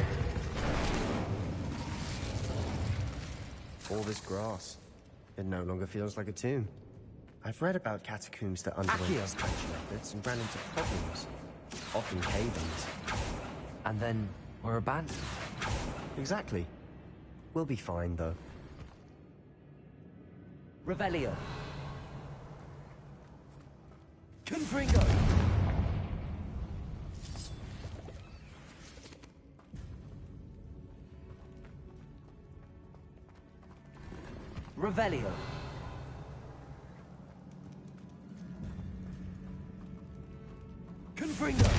All this grass. It no longer feels like a tomb. I've read about catacombs that underwent expansion efforts and ran into problems. Often cave-ins. And then we're abandoned. Exactly. We'll be fine, though. Revelio. Confringo. Revelio. Confringo.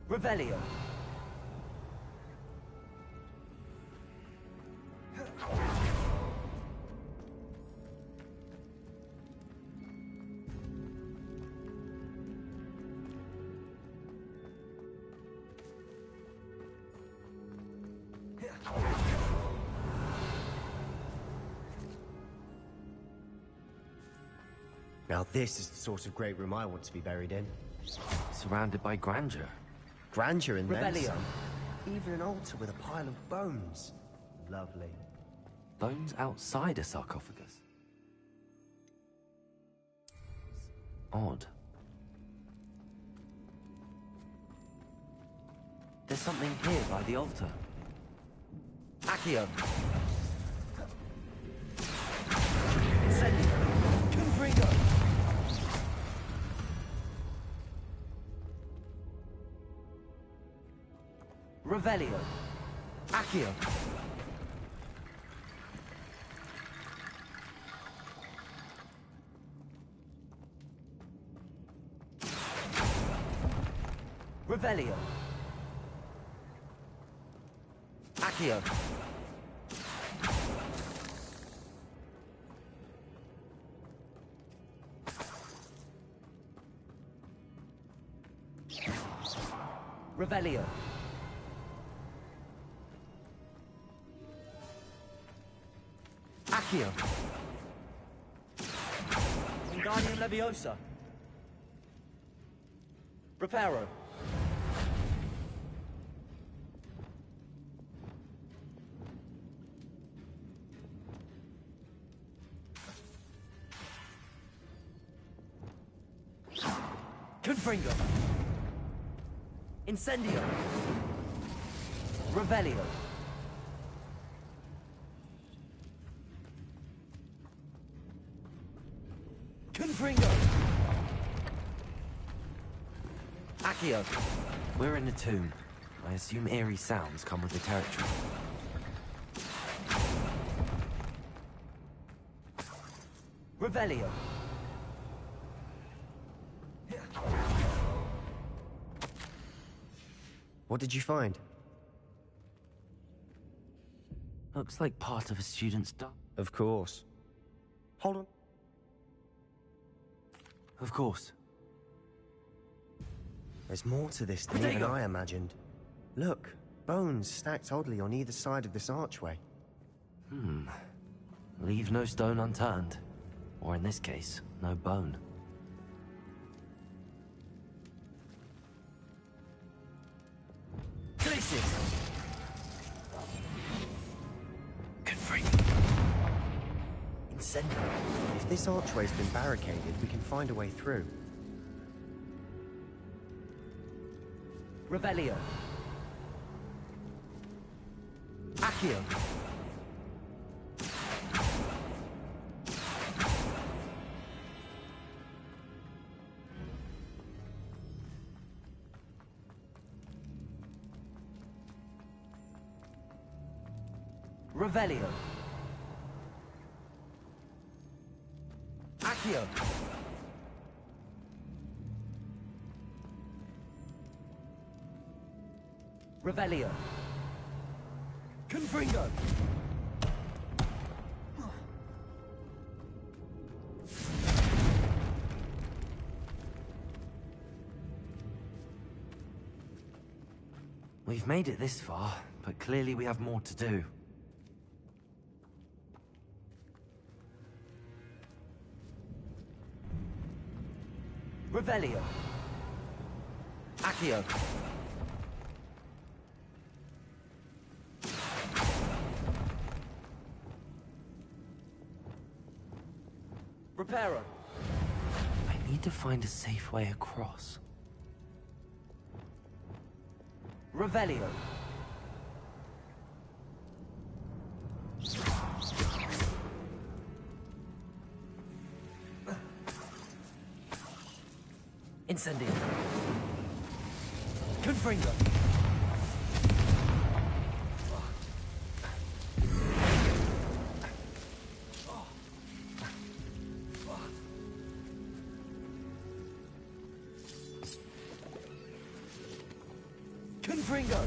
Revelio. Now this is the sort of great room I want to be buried in. Surrounded by grandeur. Grandeur in then some. Even an altar with a pile of bones. Lovely. Bones outside a sarcophagus. Odd. There's something here by the altar. Accio. Incendio. Confringo. Revelio. Accio. Revelio. Accio. Revelio. Accio. Wingardium Leviosa. Reparo. Confringo. Incendio. Revelio. Confringo. Accio. We're in a tomb. I assume eerie sounds come with the territory. Revelio. What did you find? Looks like part of a student's diary. Of course. Hold on. Of course. There's more to this than even I imagined. Look, bones stacked oddly on either side of this archway. Leave no stone unturned. Or in this case, no bone. If this archway's been barricaded, we can find a way through. Revelio. Accio. Revelio. Accio. Revelio. Confringo. We've made it this far, but clearly we have more to do. Revelio. Accio. Reparo. I need to find a safe way across. Revelio. Incendio. Confringo. Confringo.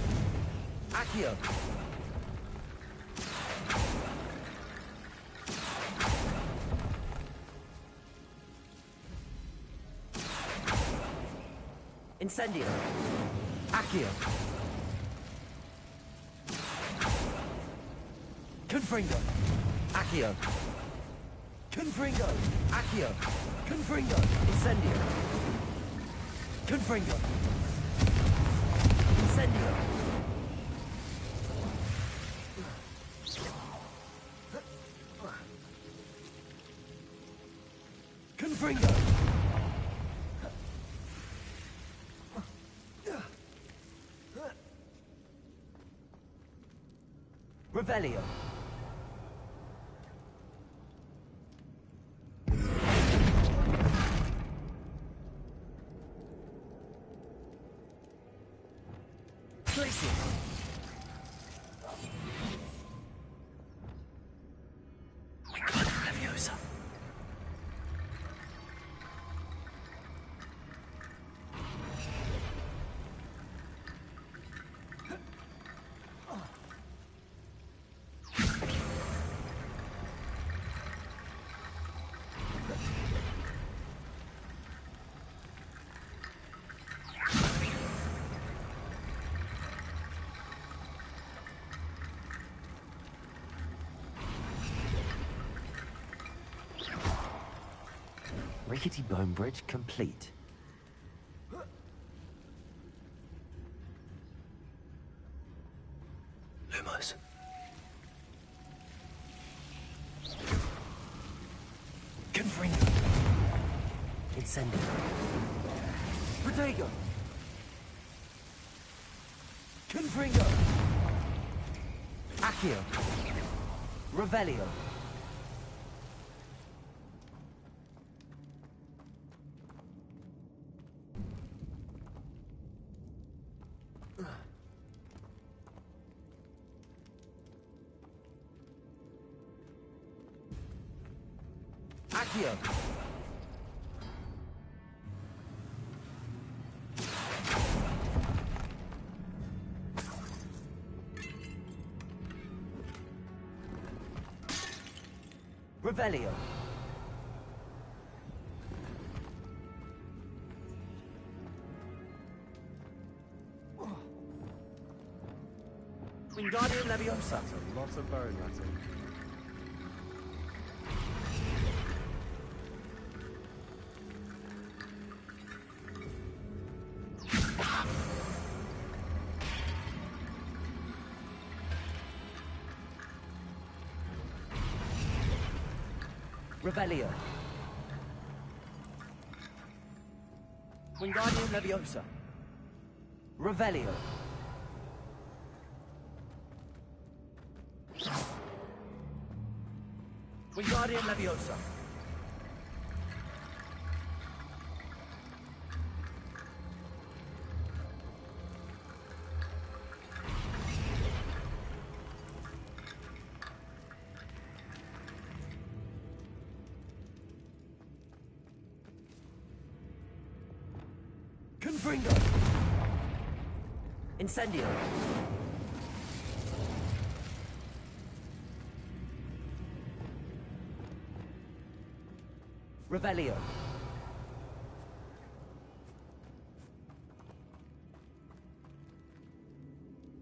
Accio. Incendio. Accio. Confringo. Accio. Confringo. Accio. Confringo. Incendio. Confringo. Incendio. Confringo. Revelio. Places. Wingardium Leviosa. Rickety bone bridge complete. Lumos. Confringo. Incendio. Protego. Confringo. Accio. Revelio. Accio. Revelio. Wingardium Leviosa. That's a lot of bone ratting. Revelio. Wingardium Leviosa. Revelio. Wingardium Leviosa. Confringo. Incendio. Revelio.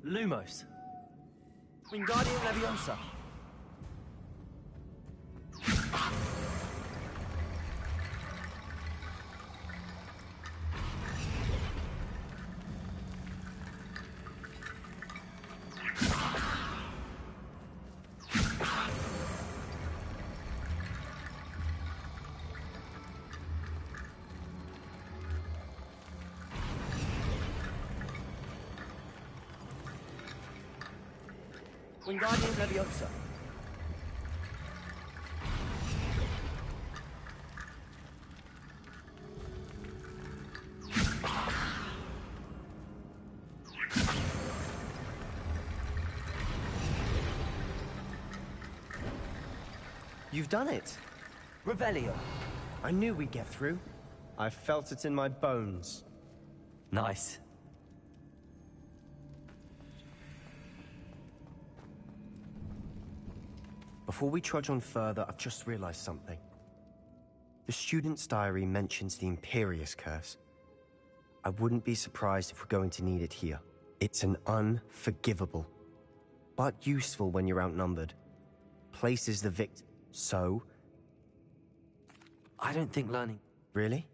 Lumos. Wingardium Leviosa. Wingardium Leviosa. You've done it. Revelio. I knew we'd get through. I felt it in my bones. Nice. Before we trudge on further, I've just realized something. The student's diary mentions the Imperious Curse. I wouldn't be surprised if we're going to need it here. It's an unforgivable, but useful when you're outnumbered. Places the victim. So? I don't think learning... Really?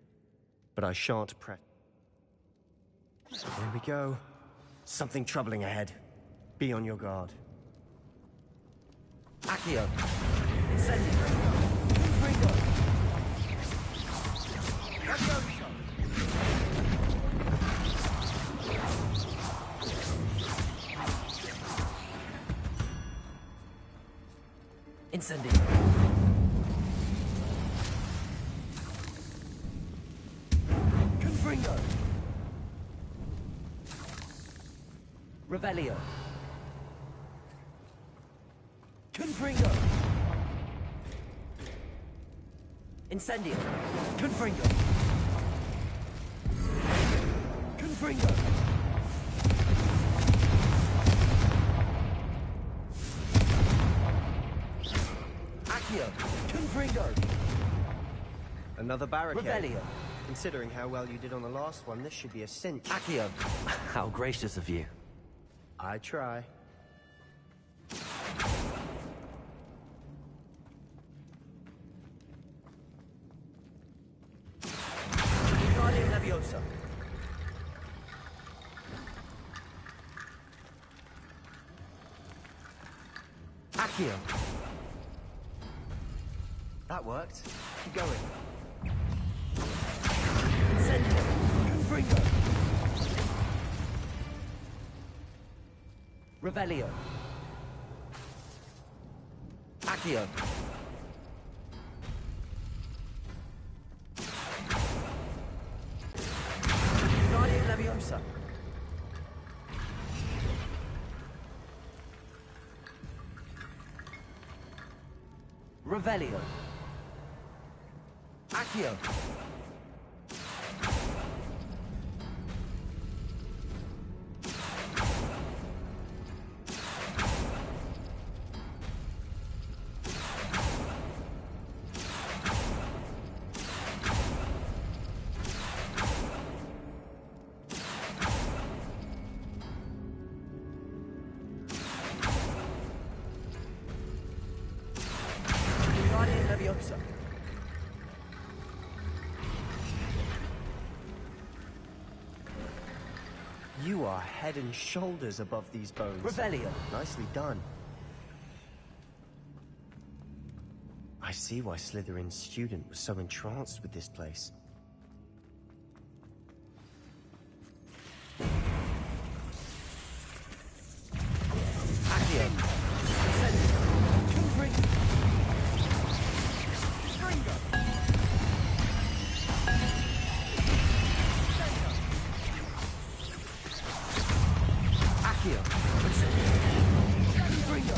But I shan't press. Here we go. Something troubling ahead. Be on your guard. Accio. Incendio. Confringo. Leviosa. Incendio. Confringo. Revelio. Confringo. Incendio. Confringo. Confringo. Accio. Confringo. Another barricade. Revelio. Considering how well you did on the last one, this should be a cinch. Accio. How gracious of you. I try. Guardian Leviosa. Accio. That worked. Keep going. Incendio. Confringo. Revelio. Accio. Guardian Leviosa. Revelio. Accio. Guardian Leviosa. You are head and shoulders above these bones. Revelio. Nicely done. I see why Slytherin's student was so entranced with this place. Accio. Incendio. Confringo. Confringo. Accio. Incendio. Confringo.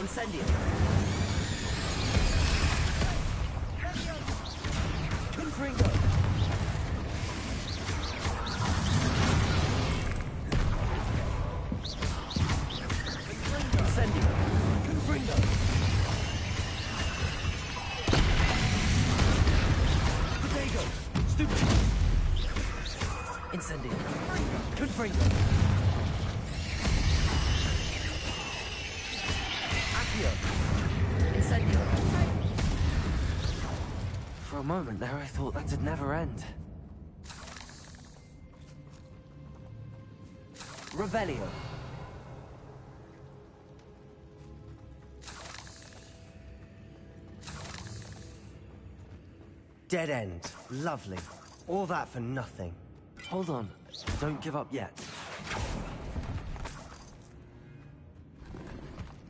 Incendio. Confringo. Incendio. Confringo. Potato. Stupid. Incendio. Confringo. Accio. Incendio. For a moment there, I thought that'd never end. Revelio. Dead end. Lovely. All that for nothing. Hold on. Don't give up yet.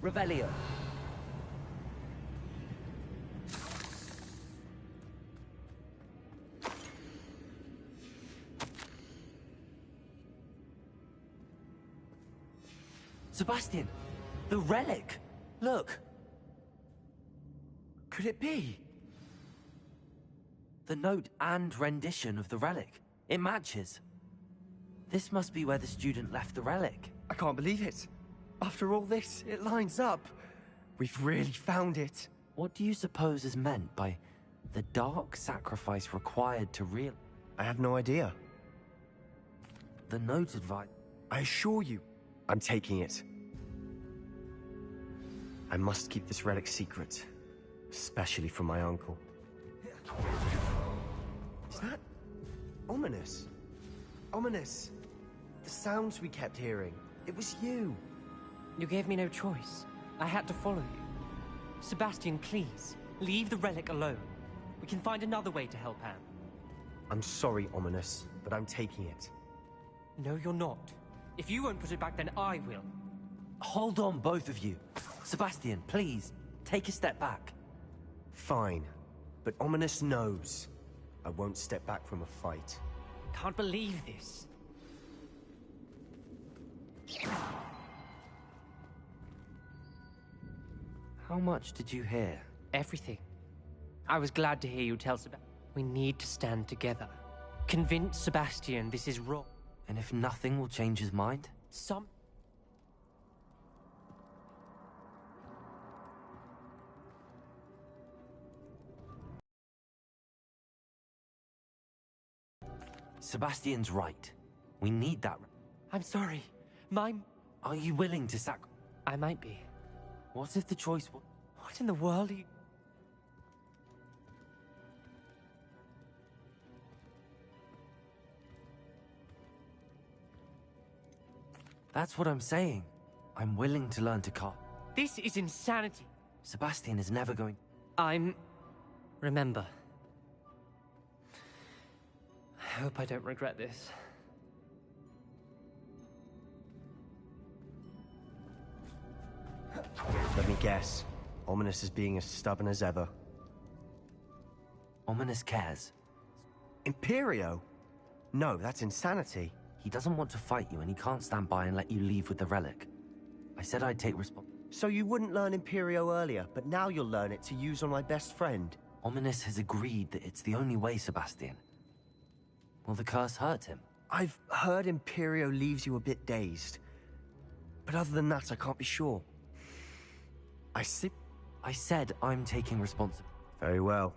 Revelio. Sebastian, the relic. Look. Could it be? The note and rendition of the relic. It matches. This must be where the student left the relic. I can't believe it. After all this, it lines up. We've really found it. What do you suppose is meant by the dark sacrifice required to real... I have no idea. The note advice... I assure you, I'm taking it. I must keep this relic secret, especially from my uncle. Is that ominous? Ominous. The sounds we kept hearing. It was you. You gave me no choice. I had to follow you. Sebastian, please, leave the relic alone. We can find another way to help Anne. I'm sorry, Ominous, but I'm taking it. No, you're not. If you won't put it back, then I will. Hold on, both of you. Sebastian, please, take a step back. Fine. But Ominous knows I won't step back from a fight. Can't believe this. How much did you hear? Everything. I was glad to hear you tell Sebastian. We need to stand together. Convince Sebastian this is wrong. And if nothing will change his mind? Sebastian's right. We need that. I'm sorry. Are you willing to I might be. What if the choice was... What in the world are you... That's what I'm saying. I'm willing to learn to cut. This is insanity. Sebastian is never going... Remember. I hope I don't regret this. Let me guess. Ominous is being as stubborn as ever. Ominous cares. Imperio? No, that's insanity. He doesn't want to fight you, and he can't stand by and let you leave with the relic. I said I'd take responsibility. So you wouldn't learn Imperio earlier, but now you'll learn it to use on my best friend. Ominous has agreed that it's the only way, Sebastian. Will the curse hurt him? I've heard Imperio leaves you a bit dazed. But other than that, I can't be sure. I said I'm taking responsibility. Very well.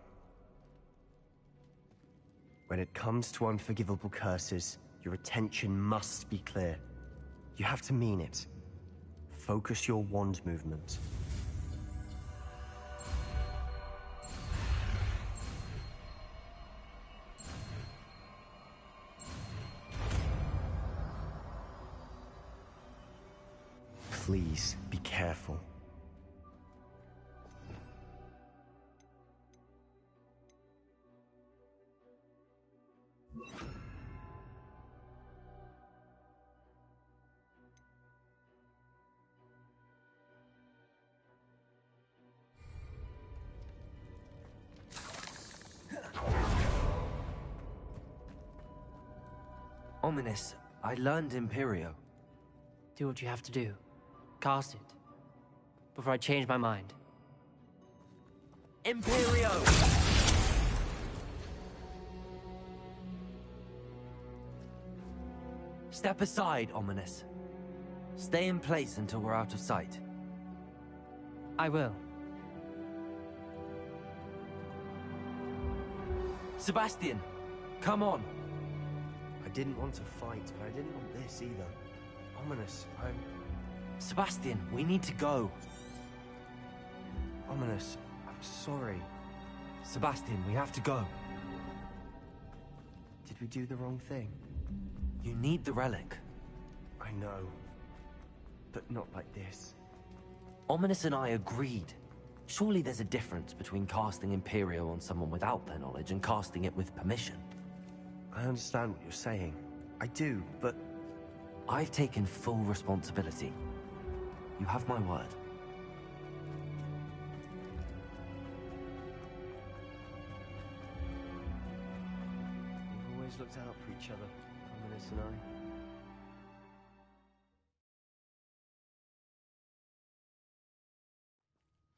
When it comes to unforgivable curses, your attention must be clear. You have to mean it. Focus your wand movement. Please, be careful. Ominous, I learned Imperio. Do what you have to do. Cast it. Before I change my mind. Imperio! Step aside, Ominous. Stay in place until we're out of sight. I will. Sebastian, come on. I didn't want to fight, but I didn't want this either. Ominous, Sebastian, we need to go. Ominous, I'm sorry. Sebastian, we have to go. Did we do the wrong thing? You need the relic. I know. But not like this. Ominous and I agreed. Surely there's a difference between casting Imperio on someone without their knowledge and casting it with permission. I understand what you're saying. I do, but... I've taken full responsibility. You have my word. We've always looked out for each other, Ominous and I.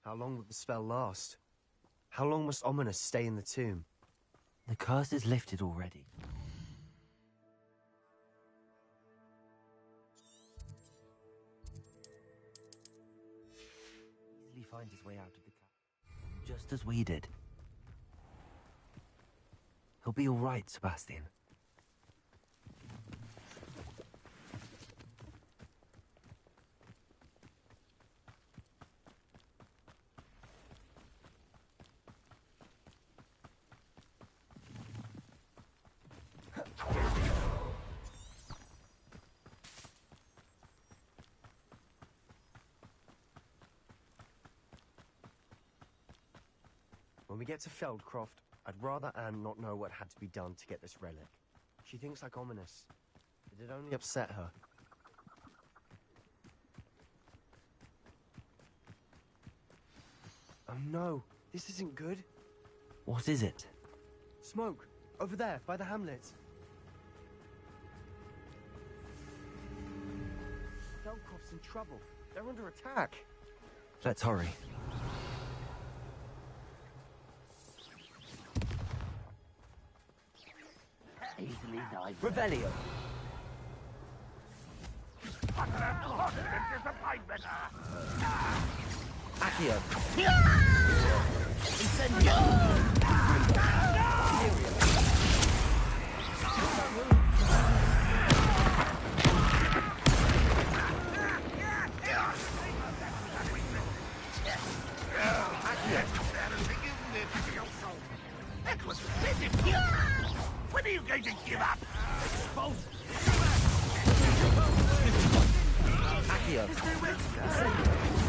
How long will the spell last? How long must Ominous stay in the tomb? The curse is lifted already. Easily find his way out of the cave, just as we did. He'll be all right, Sebastian. When we get to Feldcroft, I'd rather Anne not know what had to be done to get this relic. She thinks like Ominous, but it only upset her. Oh no, this isn't good. What is it? Smoke, over there, by the hamlet. Velkov's in trouble. They're under attack. Let's hurry. Easily died. Revelio. Accio. Incendio. When are you going to give up? Accio. Incendio.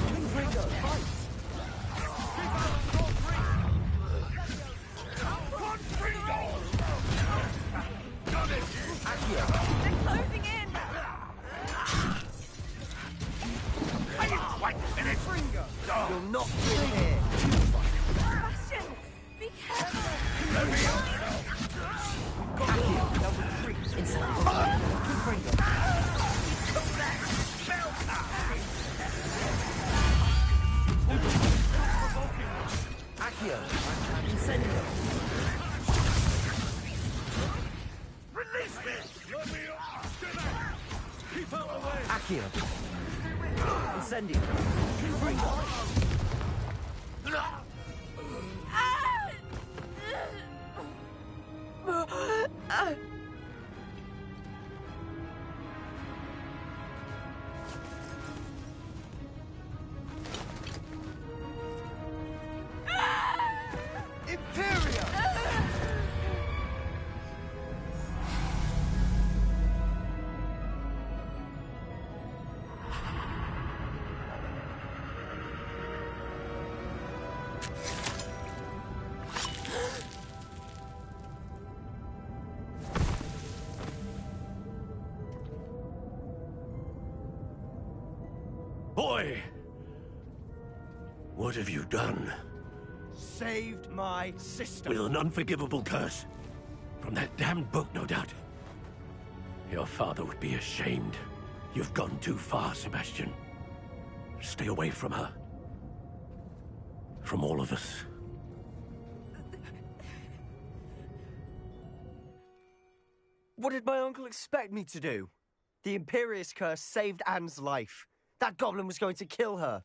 Confringo. Fight. Got it! Accio. They're closing in! I didn't quite finish! You'll not win here. Sebastian! Be careful! Accio. Number 3. Incendio. Confringo. Accio. Incendio. Release me! Let me up! Stay back! Keep out of the way! Accio. Incendio. Confringo. Imperia! Boy! What have you done? Saved my sister. With an unforgivable curse. From that damned book, no doubt. Your father would be ashamed. You've gone too far, Sebastian. Stay away from her. From all of us. What did my uncle expect me to do? The Imperious curse saved Anne's life. That goblin was going to kill her.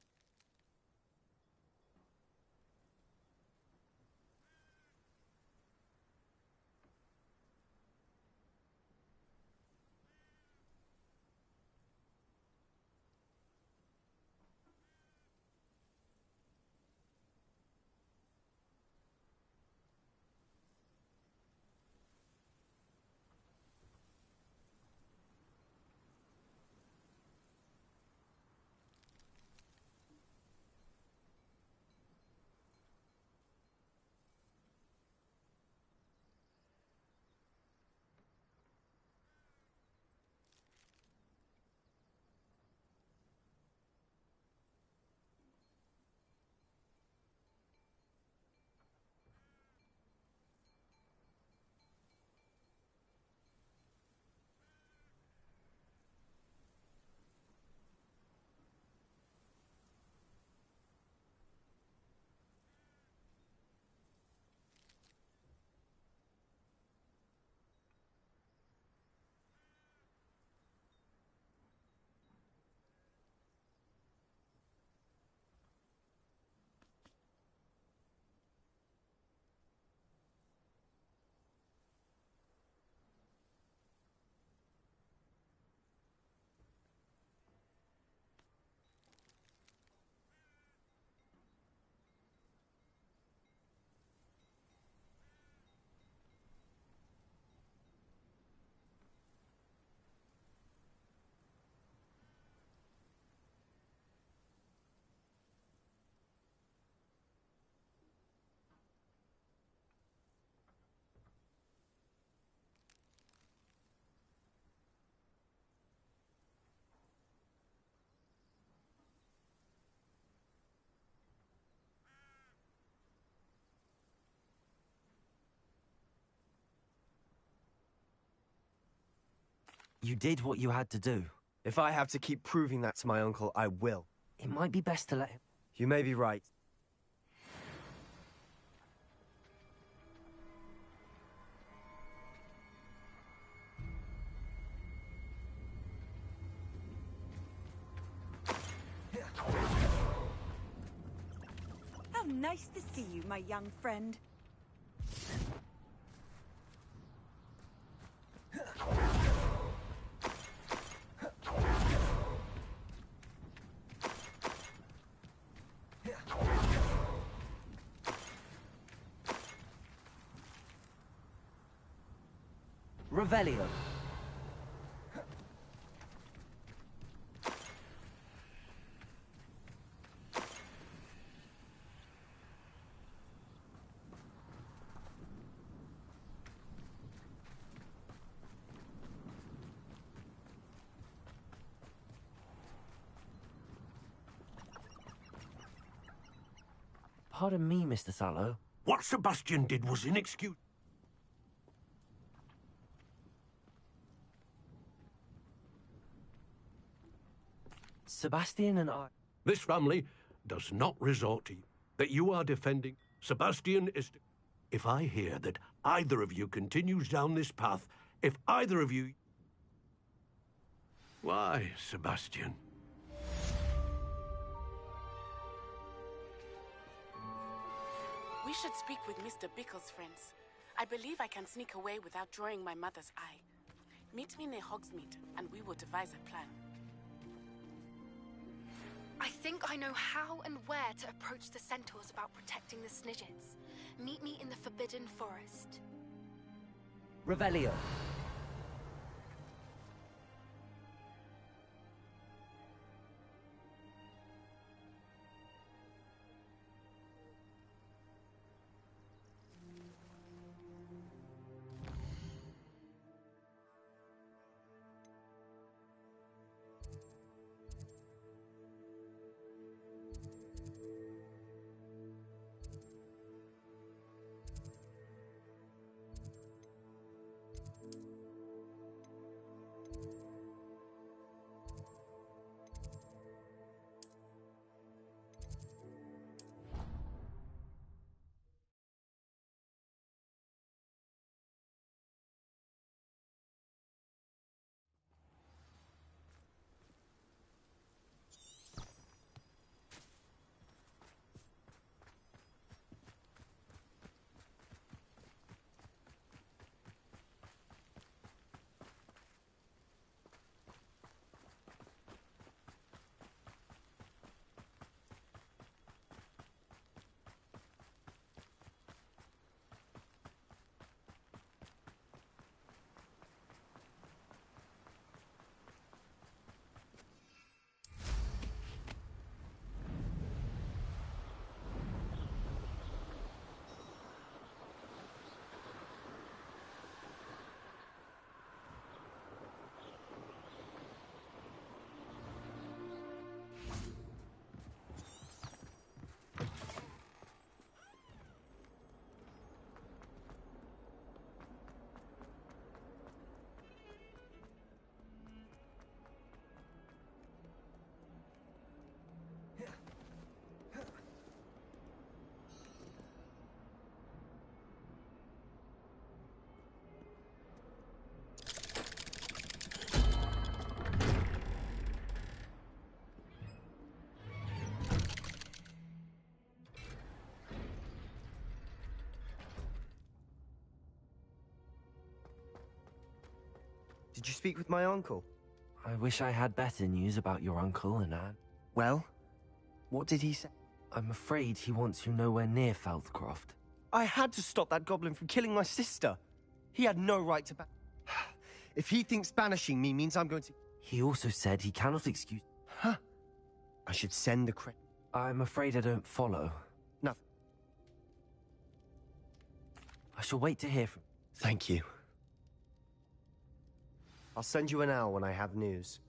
You did what you had to do. If I have to keep proving that to my uncle, I will. It might be best to let him... You may be right. How nice to see you, my young friend. Revelio. Pardon me, Mr. Sallow. What Sebastian did was inexcusable. Sebastian and I... This family does not resort to you. That you are defending Sebastian is... If I hear that either of you continues down this path, if either of you... Why, Sebastian? We should speak with Mr. Bickle's friends. I believe I can sneak away without drawing my mother's eye. Meet me near Hogsmeade, and we will devise a plan. I think I know how and where to approach the centaurs about protecting the Snidgets. Meet me in the Forbidden Forest. Revelio. Did you speak with my uncle? I wish I had better news about your uncle and Anne. Well, what did he say? I'm afraid he wants you nowhere near Feldcroft. I had to stop that goblin from killing my sister. He had no right to If he thinks banishing me means I'm going to... He also said he cannot excuse... Huh? I should send the credit. I'm afraid I don't follow. Nothing. I shall wait to hear from... Thank you. I'll send you an hour when I have news.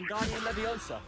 Wingardium Leviosa.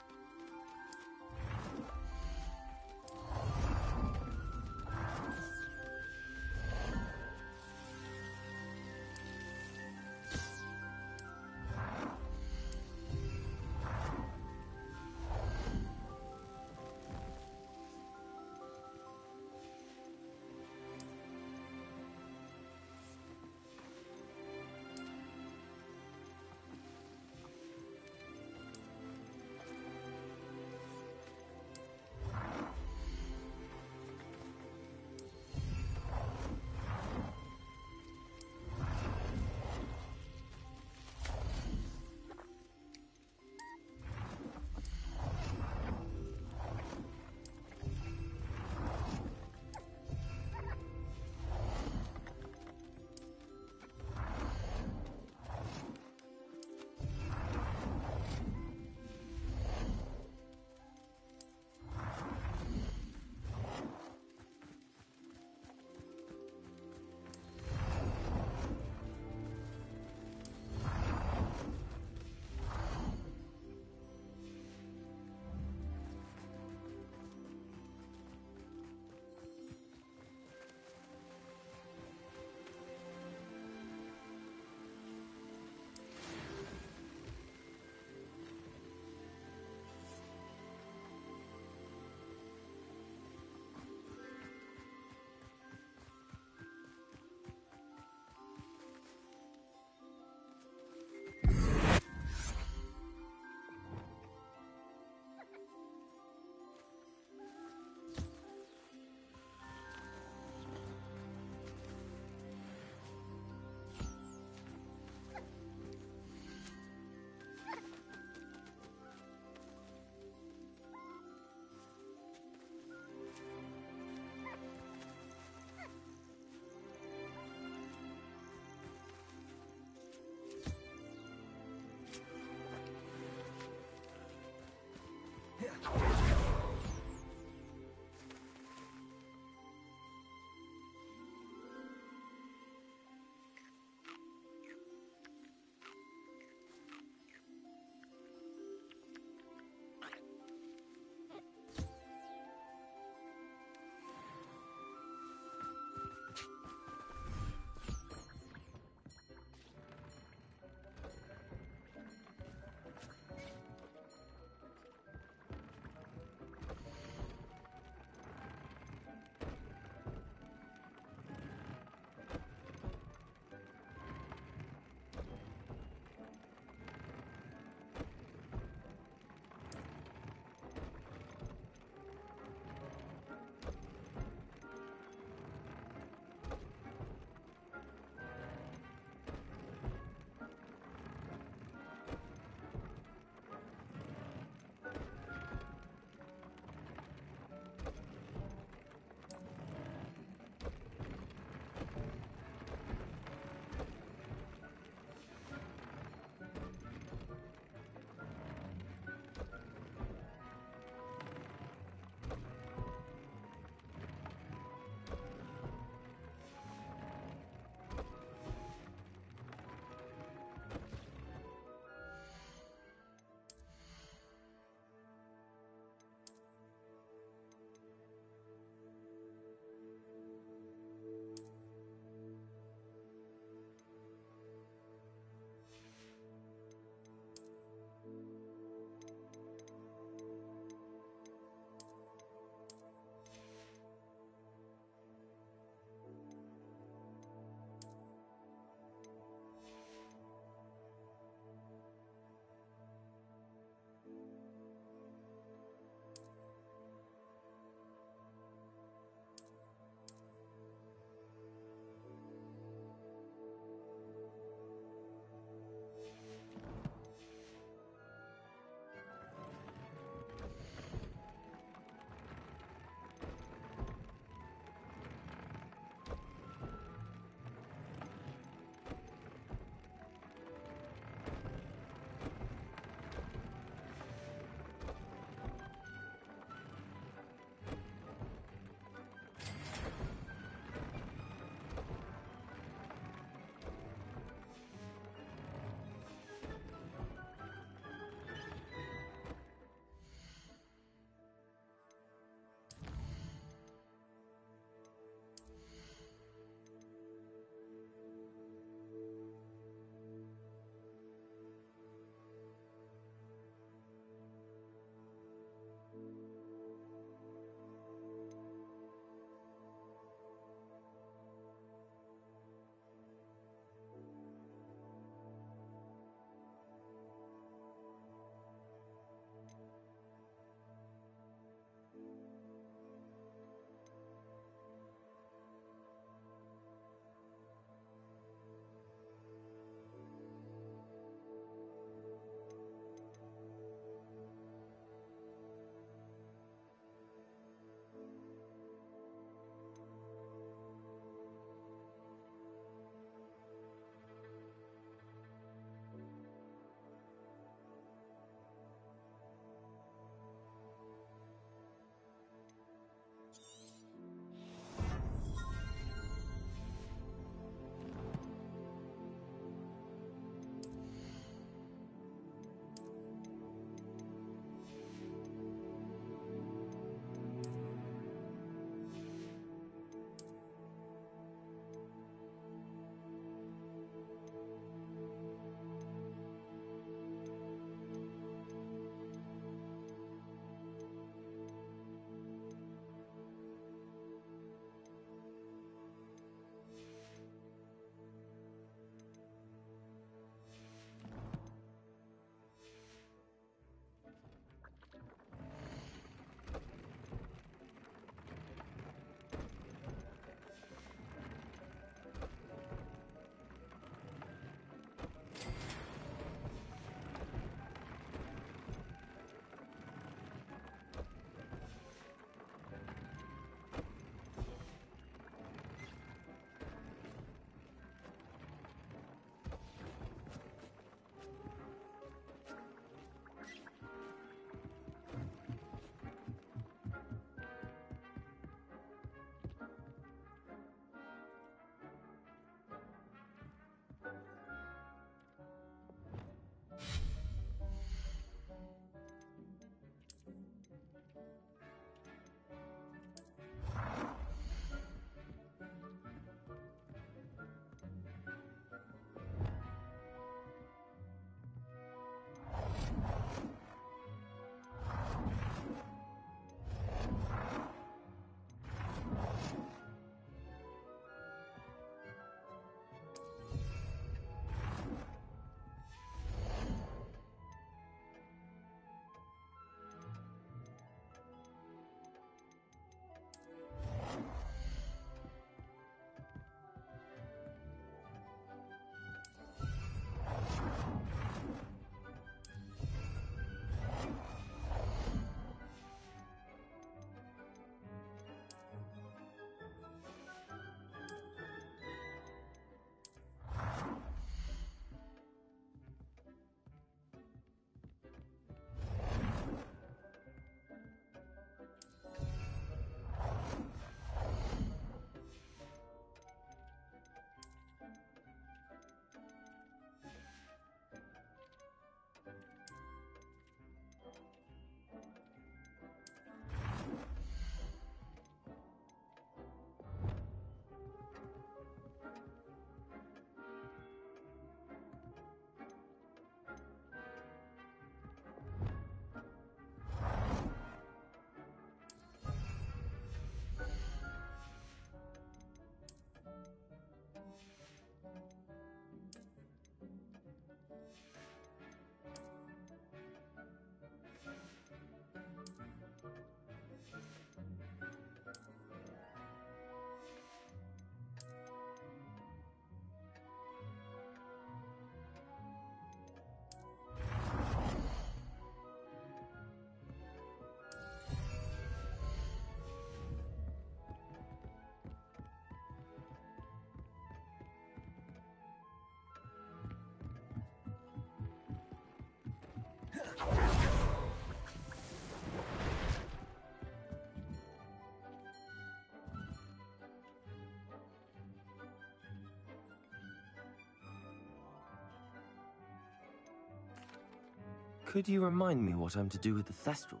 Could you remind me what I'm to do with the Thestral?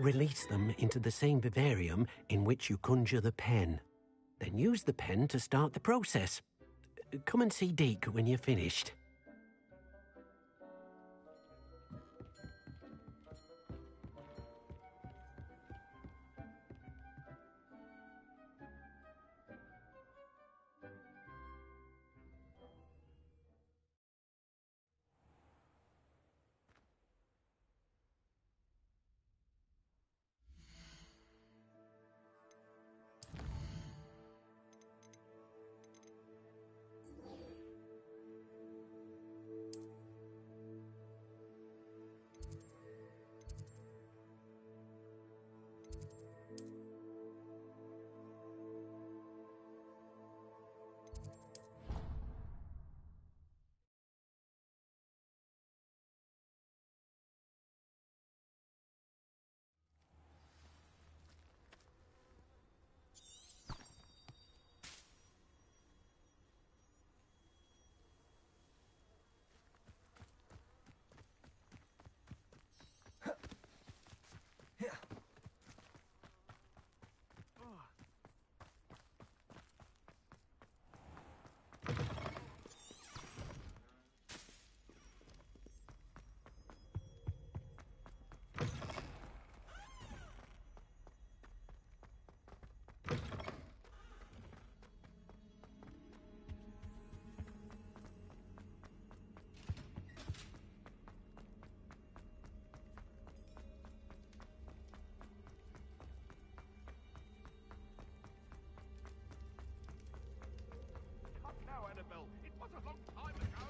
Release them into the same vivarium in which you conjure the pen. Then use the pen to start the process. Come and see Deke when you're finished. It was a long time ago.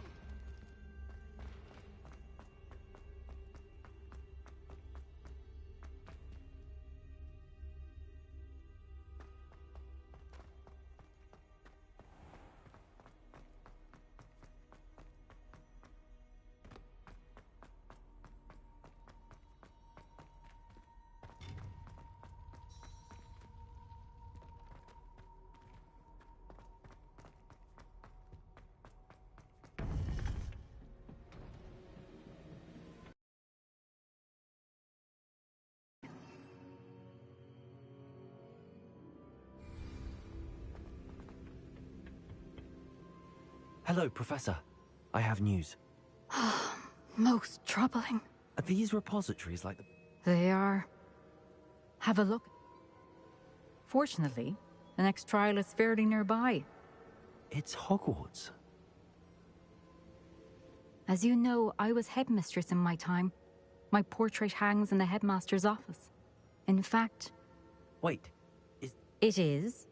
Hello, Professor. I have news. Most troubling. Are these repositories like the... They are. Have a look. Fortunately, the next trial is fairly nearby. It's Hogwarts. As you know, I was headmistress in my time. My portrait hangs in the headmaster's office. In fact... Wait, It is?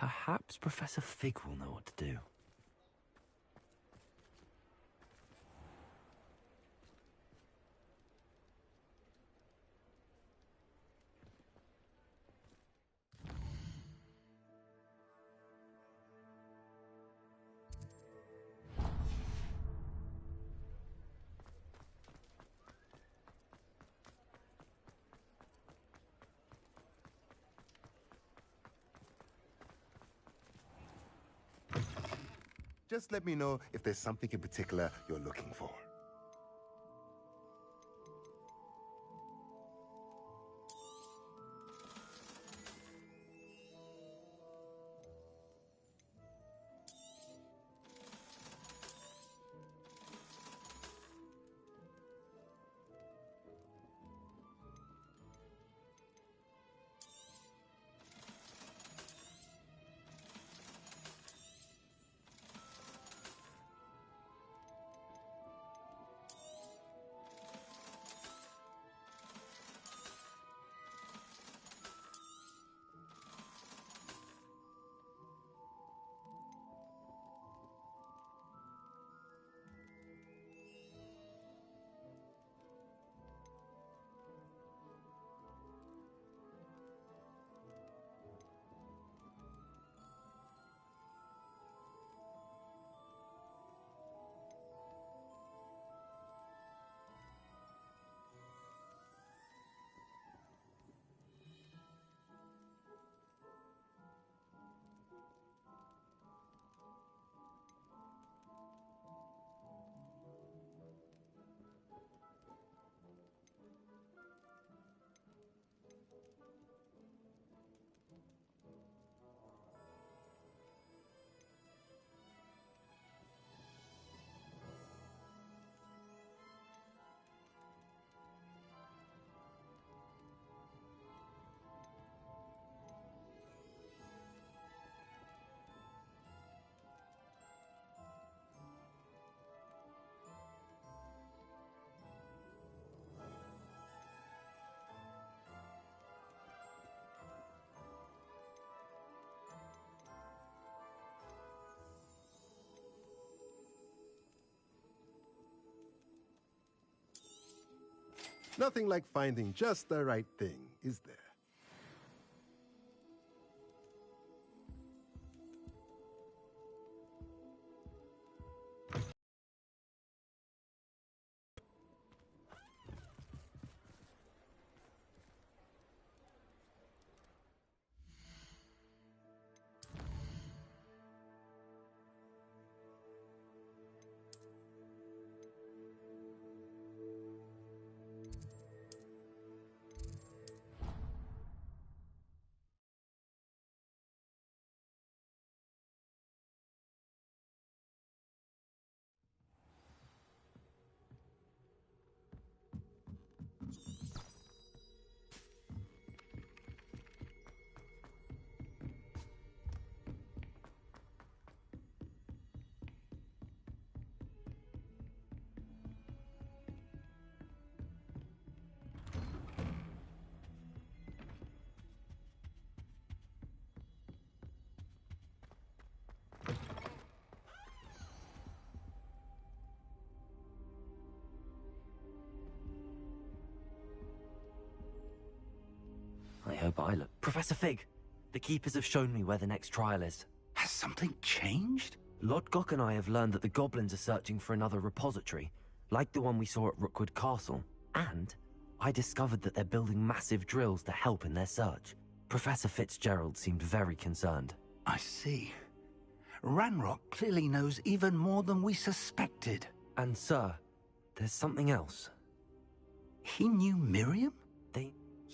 Perhaps Professor Fig will know what to do. Just let me know if there's something in particular you're looking for. Nothing like finding just the right thing, is there? I hope I look... Professor Fig! The Keepers have shown me where the next trial is. Has something changed? Lodgok and I have learned that the goblins are searching for another repository, like the one we saw at Rookwood Castle. And I discovered that they're building massive drills to help in their search. Professor Fitzgerald seemed very concerned. I see. Ranrock clearly knows even more than we suspected. And sir, there's something else. He knew Miriam?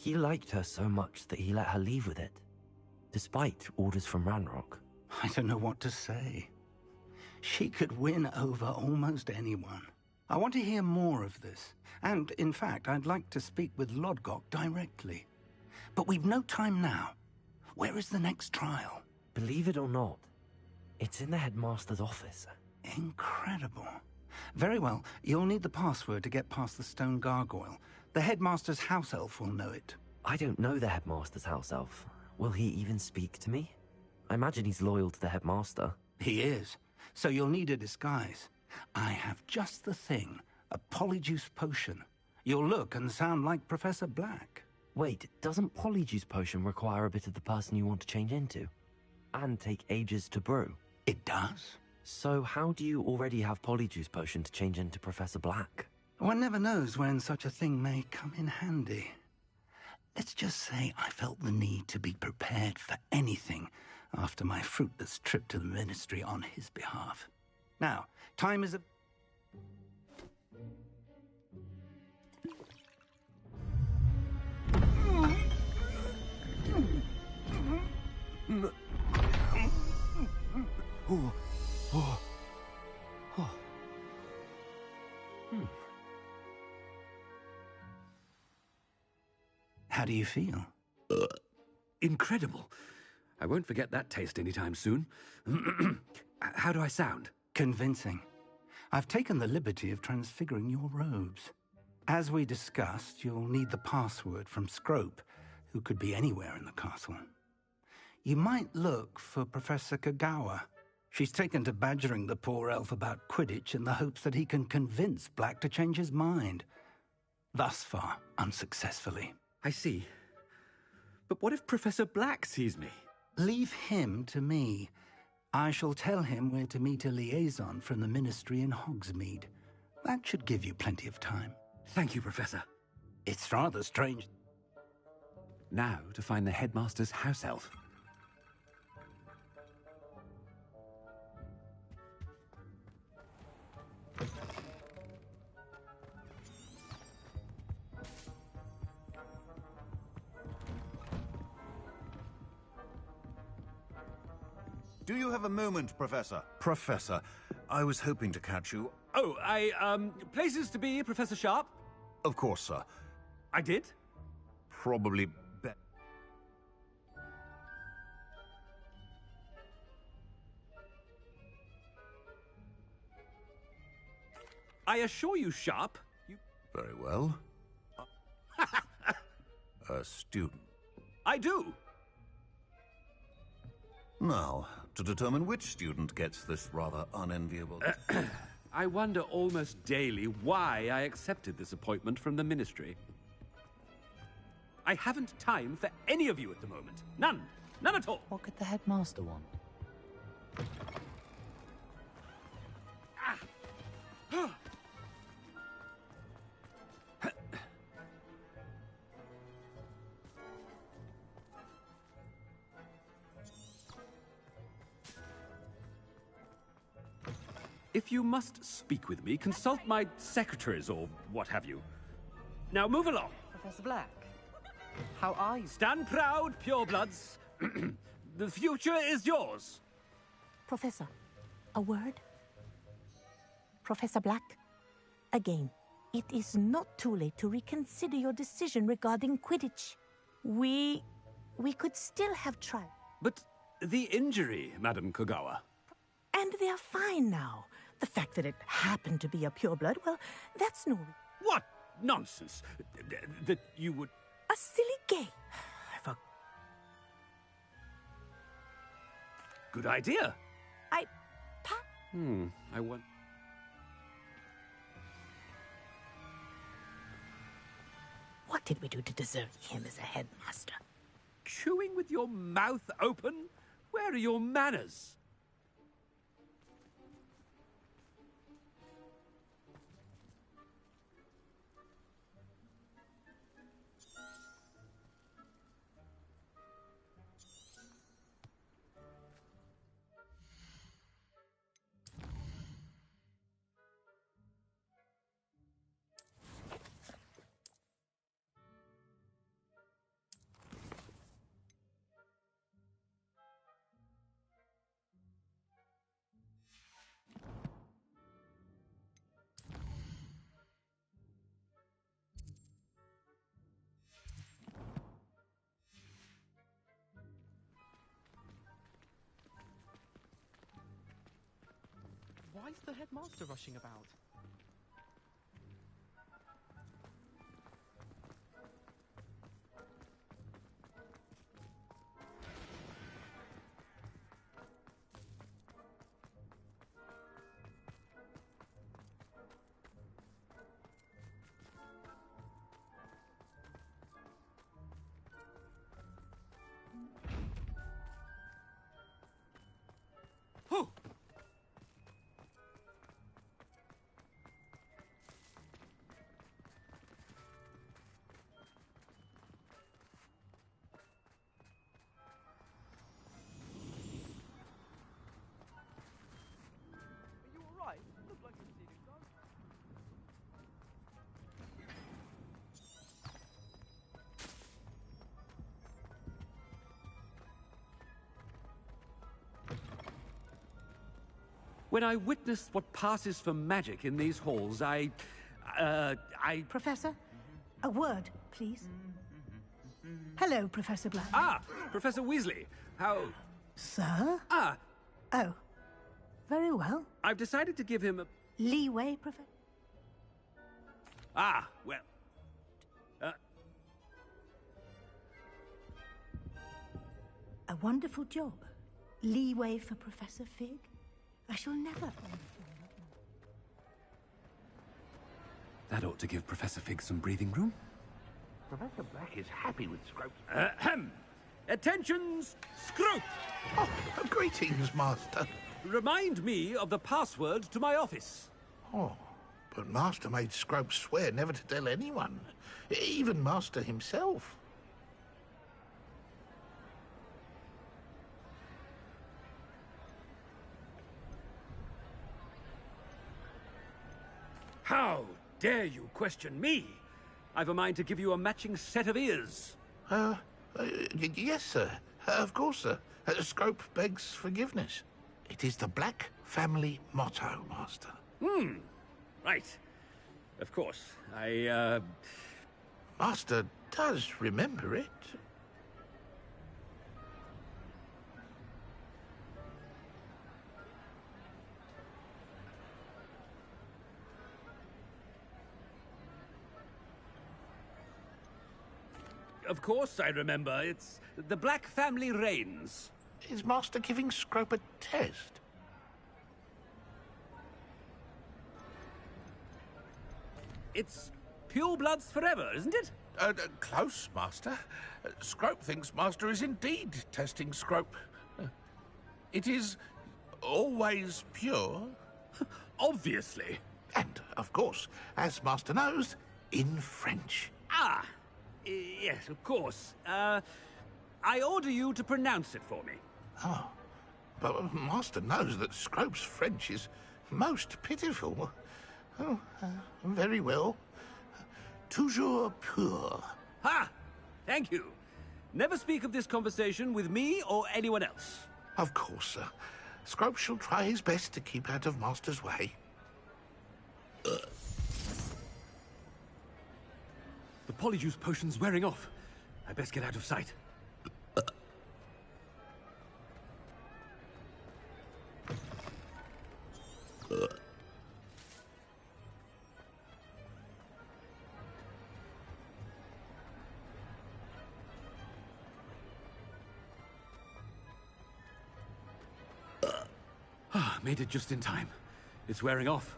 He liked her so much that he let her leave with it, despite orders from Ranrock. I don't know what to say. She could win over almost anyone. I want to hear more of this. And, in fact, I'd like to speak with Lodgok directly. But we've no time now. Where is the next trial? Believe it or not, it's in the headmaster's office. Incredible. Very well. You'll need the password to get past the stone gargoyle. The headmaster's house elf will know it. I don't know the headmaster's house elf. Will he even speak to me? I imagine he's loyal to the headmaster. He is. So you'll need a disguise. I have just the thing. A polyjuice potion. You'll look and sound like Professor Black. Wait, doesn't polyjuice potion require a bit of the person you want to change into? And take ages to brew? It does. So how do you already have polyjuice potion to change into Professor Black? One never knows when such a thing may come in handy. Let's just say I felt the need to be prepared for anything after my fruitless trip to the Ministry on his behalf. Now, time is a... How do you feel? Incredible. I won't forget that taste anytime soon. How do I sound? Convincing. I've taken the liberty of transfiguring your robes. As we discussed, you'll need the password from Scrope, who could be anywhere in the castle. You might look for Professor Kagawa. She's taken to badgering the poor elf about Quidditch in the hopes that he can convince Black to change his mind. Thus far, unsuccessfully. I see. But what if Professor Black sees me? Leave him to me. I shall tell him where to meet a liaison from the Ministry in Hogsmeade. That should give you plenty of time. Thank you, Professor. It's rather strange. Now to find the headmaster's house elf. Do you have a moment, Professor? Professor, I was hoping to catch you. Oh, places to be, Professor Sharp? Of course, sir. I did? Probably I assure you, Sharp, you... Very well. A student. I do! Now, to determine which student gets this rather unenviable... I wonder almost daily why I accepted this appointment from the Ministry. I haven't time for any of you at the moment. None. None at all. What could the headmaster want? If you must speak with me, consult my secretaries or what have you. Now move along. Professor Black, how are you? Stand proud, purebloods. The future is yours. Professor, a word? Professor Black, again, it is not too late to reconsider your decision regarding Quidditch. We could still have tried. But the injury, Madam Kogawa. And they're fine now. The fact that it happened to be a pureblood, well, that's no... What nonsense! That you would... A silly game. Good idea. I want... What did we do to deserve him as a headmaster? Chewing with your mouth open? Where are your manners? Why is the headmaster rushing about? When I witnessed what passes for magic in these halls, I... Professor, a word, please. Hello, Professor Black. Ah, Professor Weasley. How... Sir? Ah. Oh. Very well. I've decided to give him a... Leeway, Professor? Ah, well... A wonderful job. Leeway for Professor Fig? I shall never... That ought to give Professor Fig some breathing room. Professor Black is happy with Scrope. Ahem! Attention, Scrope! Oh, greetings, Master. Remind me of the password to my office. Oh, but Master made Scrope swear never to tell anyone. Even Master himself. How dare you question me? I've a mind to give you a matching set of ears. Yes, sir. Of course, sir. Scrope begs forgiveness. It is the Black family motto, Master. Right. Of course. Master does remember it. Of course I remember. It's the Black family reigns. Is Master giving Scrope a test? It's pure bloods forever, isn't it? Close, Master. Scrope thinks Master is indeed testing Scrope. It is always pure. Obviously. And, of course, as Master knows, in French. Ah! Yes, of course. I order you to pronounce it for me. Oh, but Master knows that Scrope's French is most pitiful. Oh, very well. Toujours pur. Ha! Thank you. Never speak of this conversation with me or anyone else. Of course, sir. Scrope shall try his best to keep out of Master's way. The polyjuice potion's wearing off. I best get out of sight. Made it just in time. It's wearing off.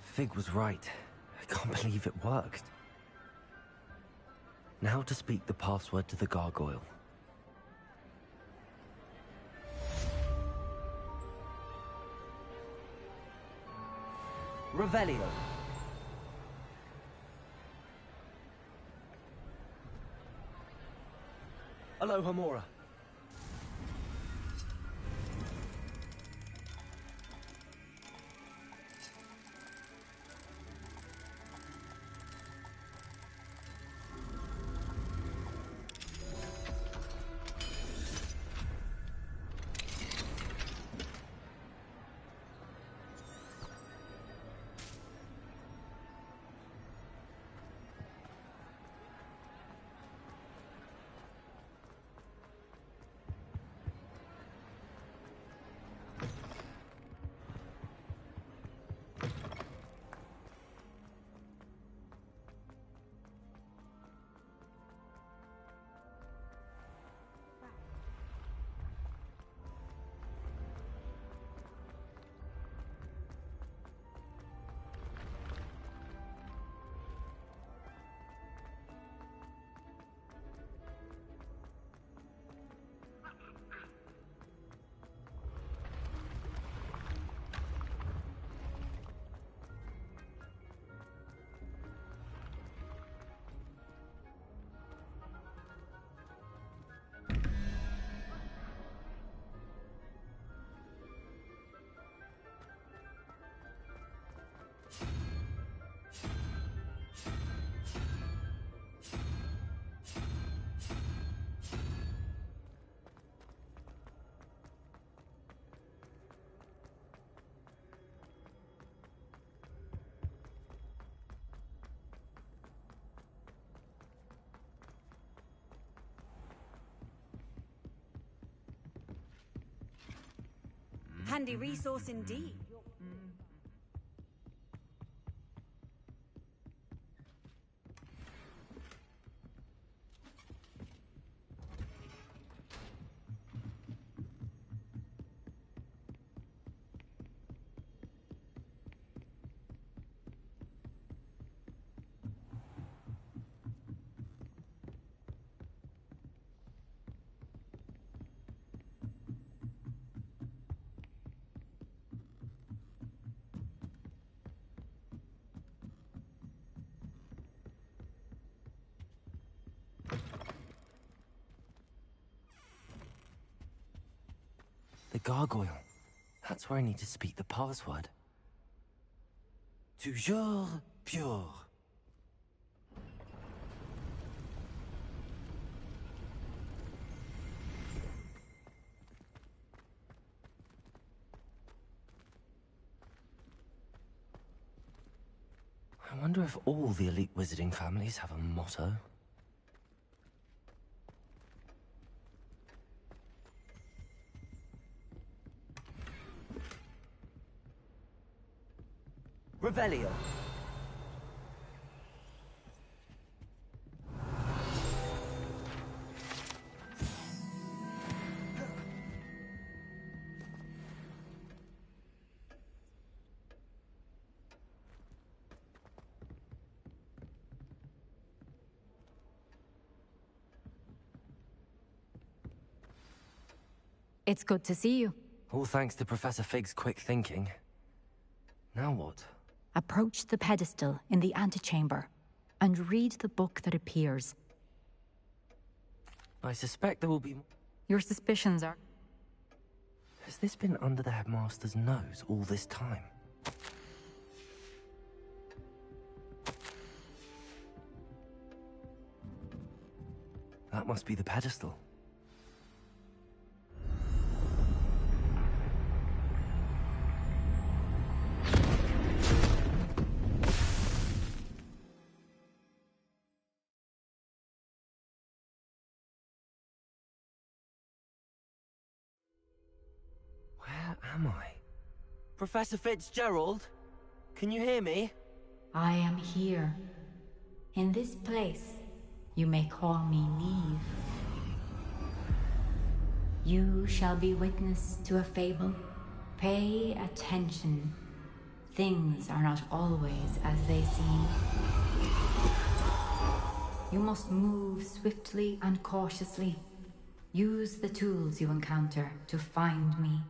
Fig was right. I can't believe it worked. Now to speak the password to the gargoyle. Revelio. Aloha Mora. Handy resource indeed. The gargoyle. That's where I need to speak the password. Toujours pure. I wonder if all the elite wizarding families have a motto. Revelio. It's good to see you. All thanks to Professor Fig's quick thinking. Now what? Approach the pedestal in the antechamber and read the book that appears. I suspect there will be... Your suspicions are... Has this been under the headmaster's nose all this time? That must be the pedestal. Where am I? Professor Fitzgerald? Can you hear me? I am here. In this place, you may call me Neve. You shall be witness to a fable. Pay attention. Things are not always as they seem. You must move swiftly and cautiously. Use the tools you encounter to find me.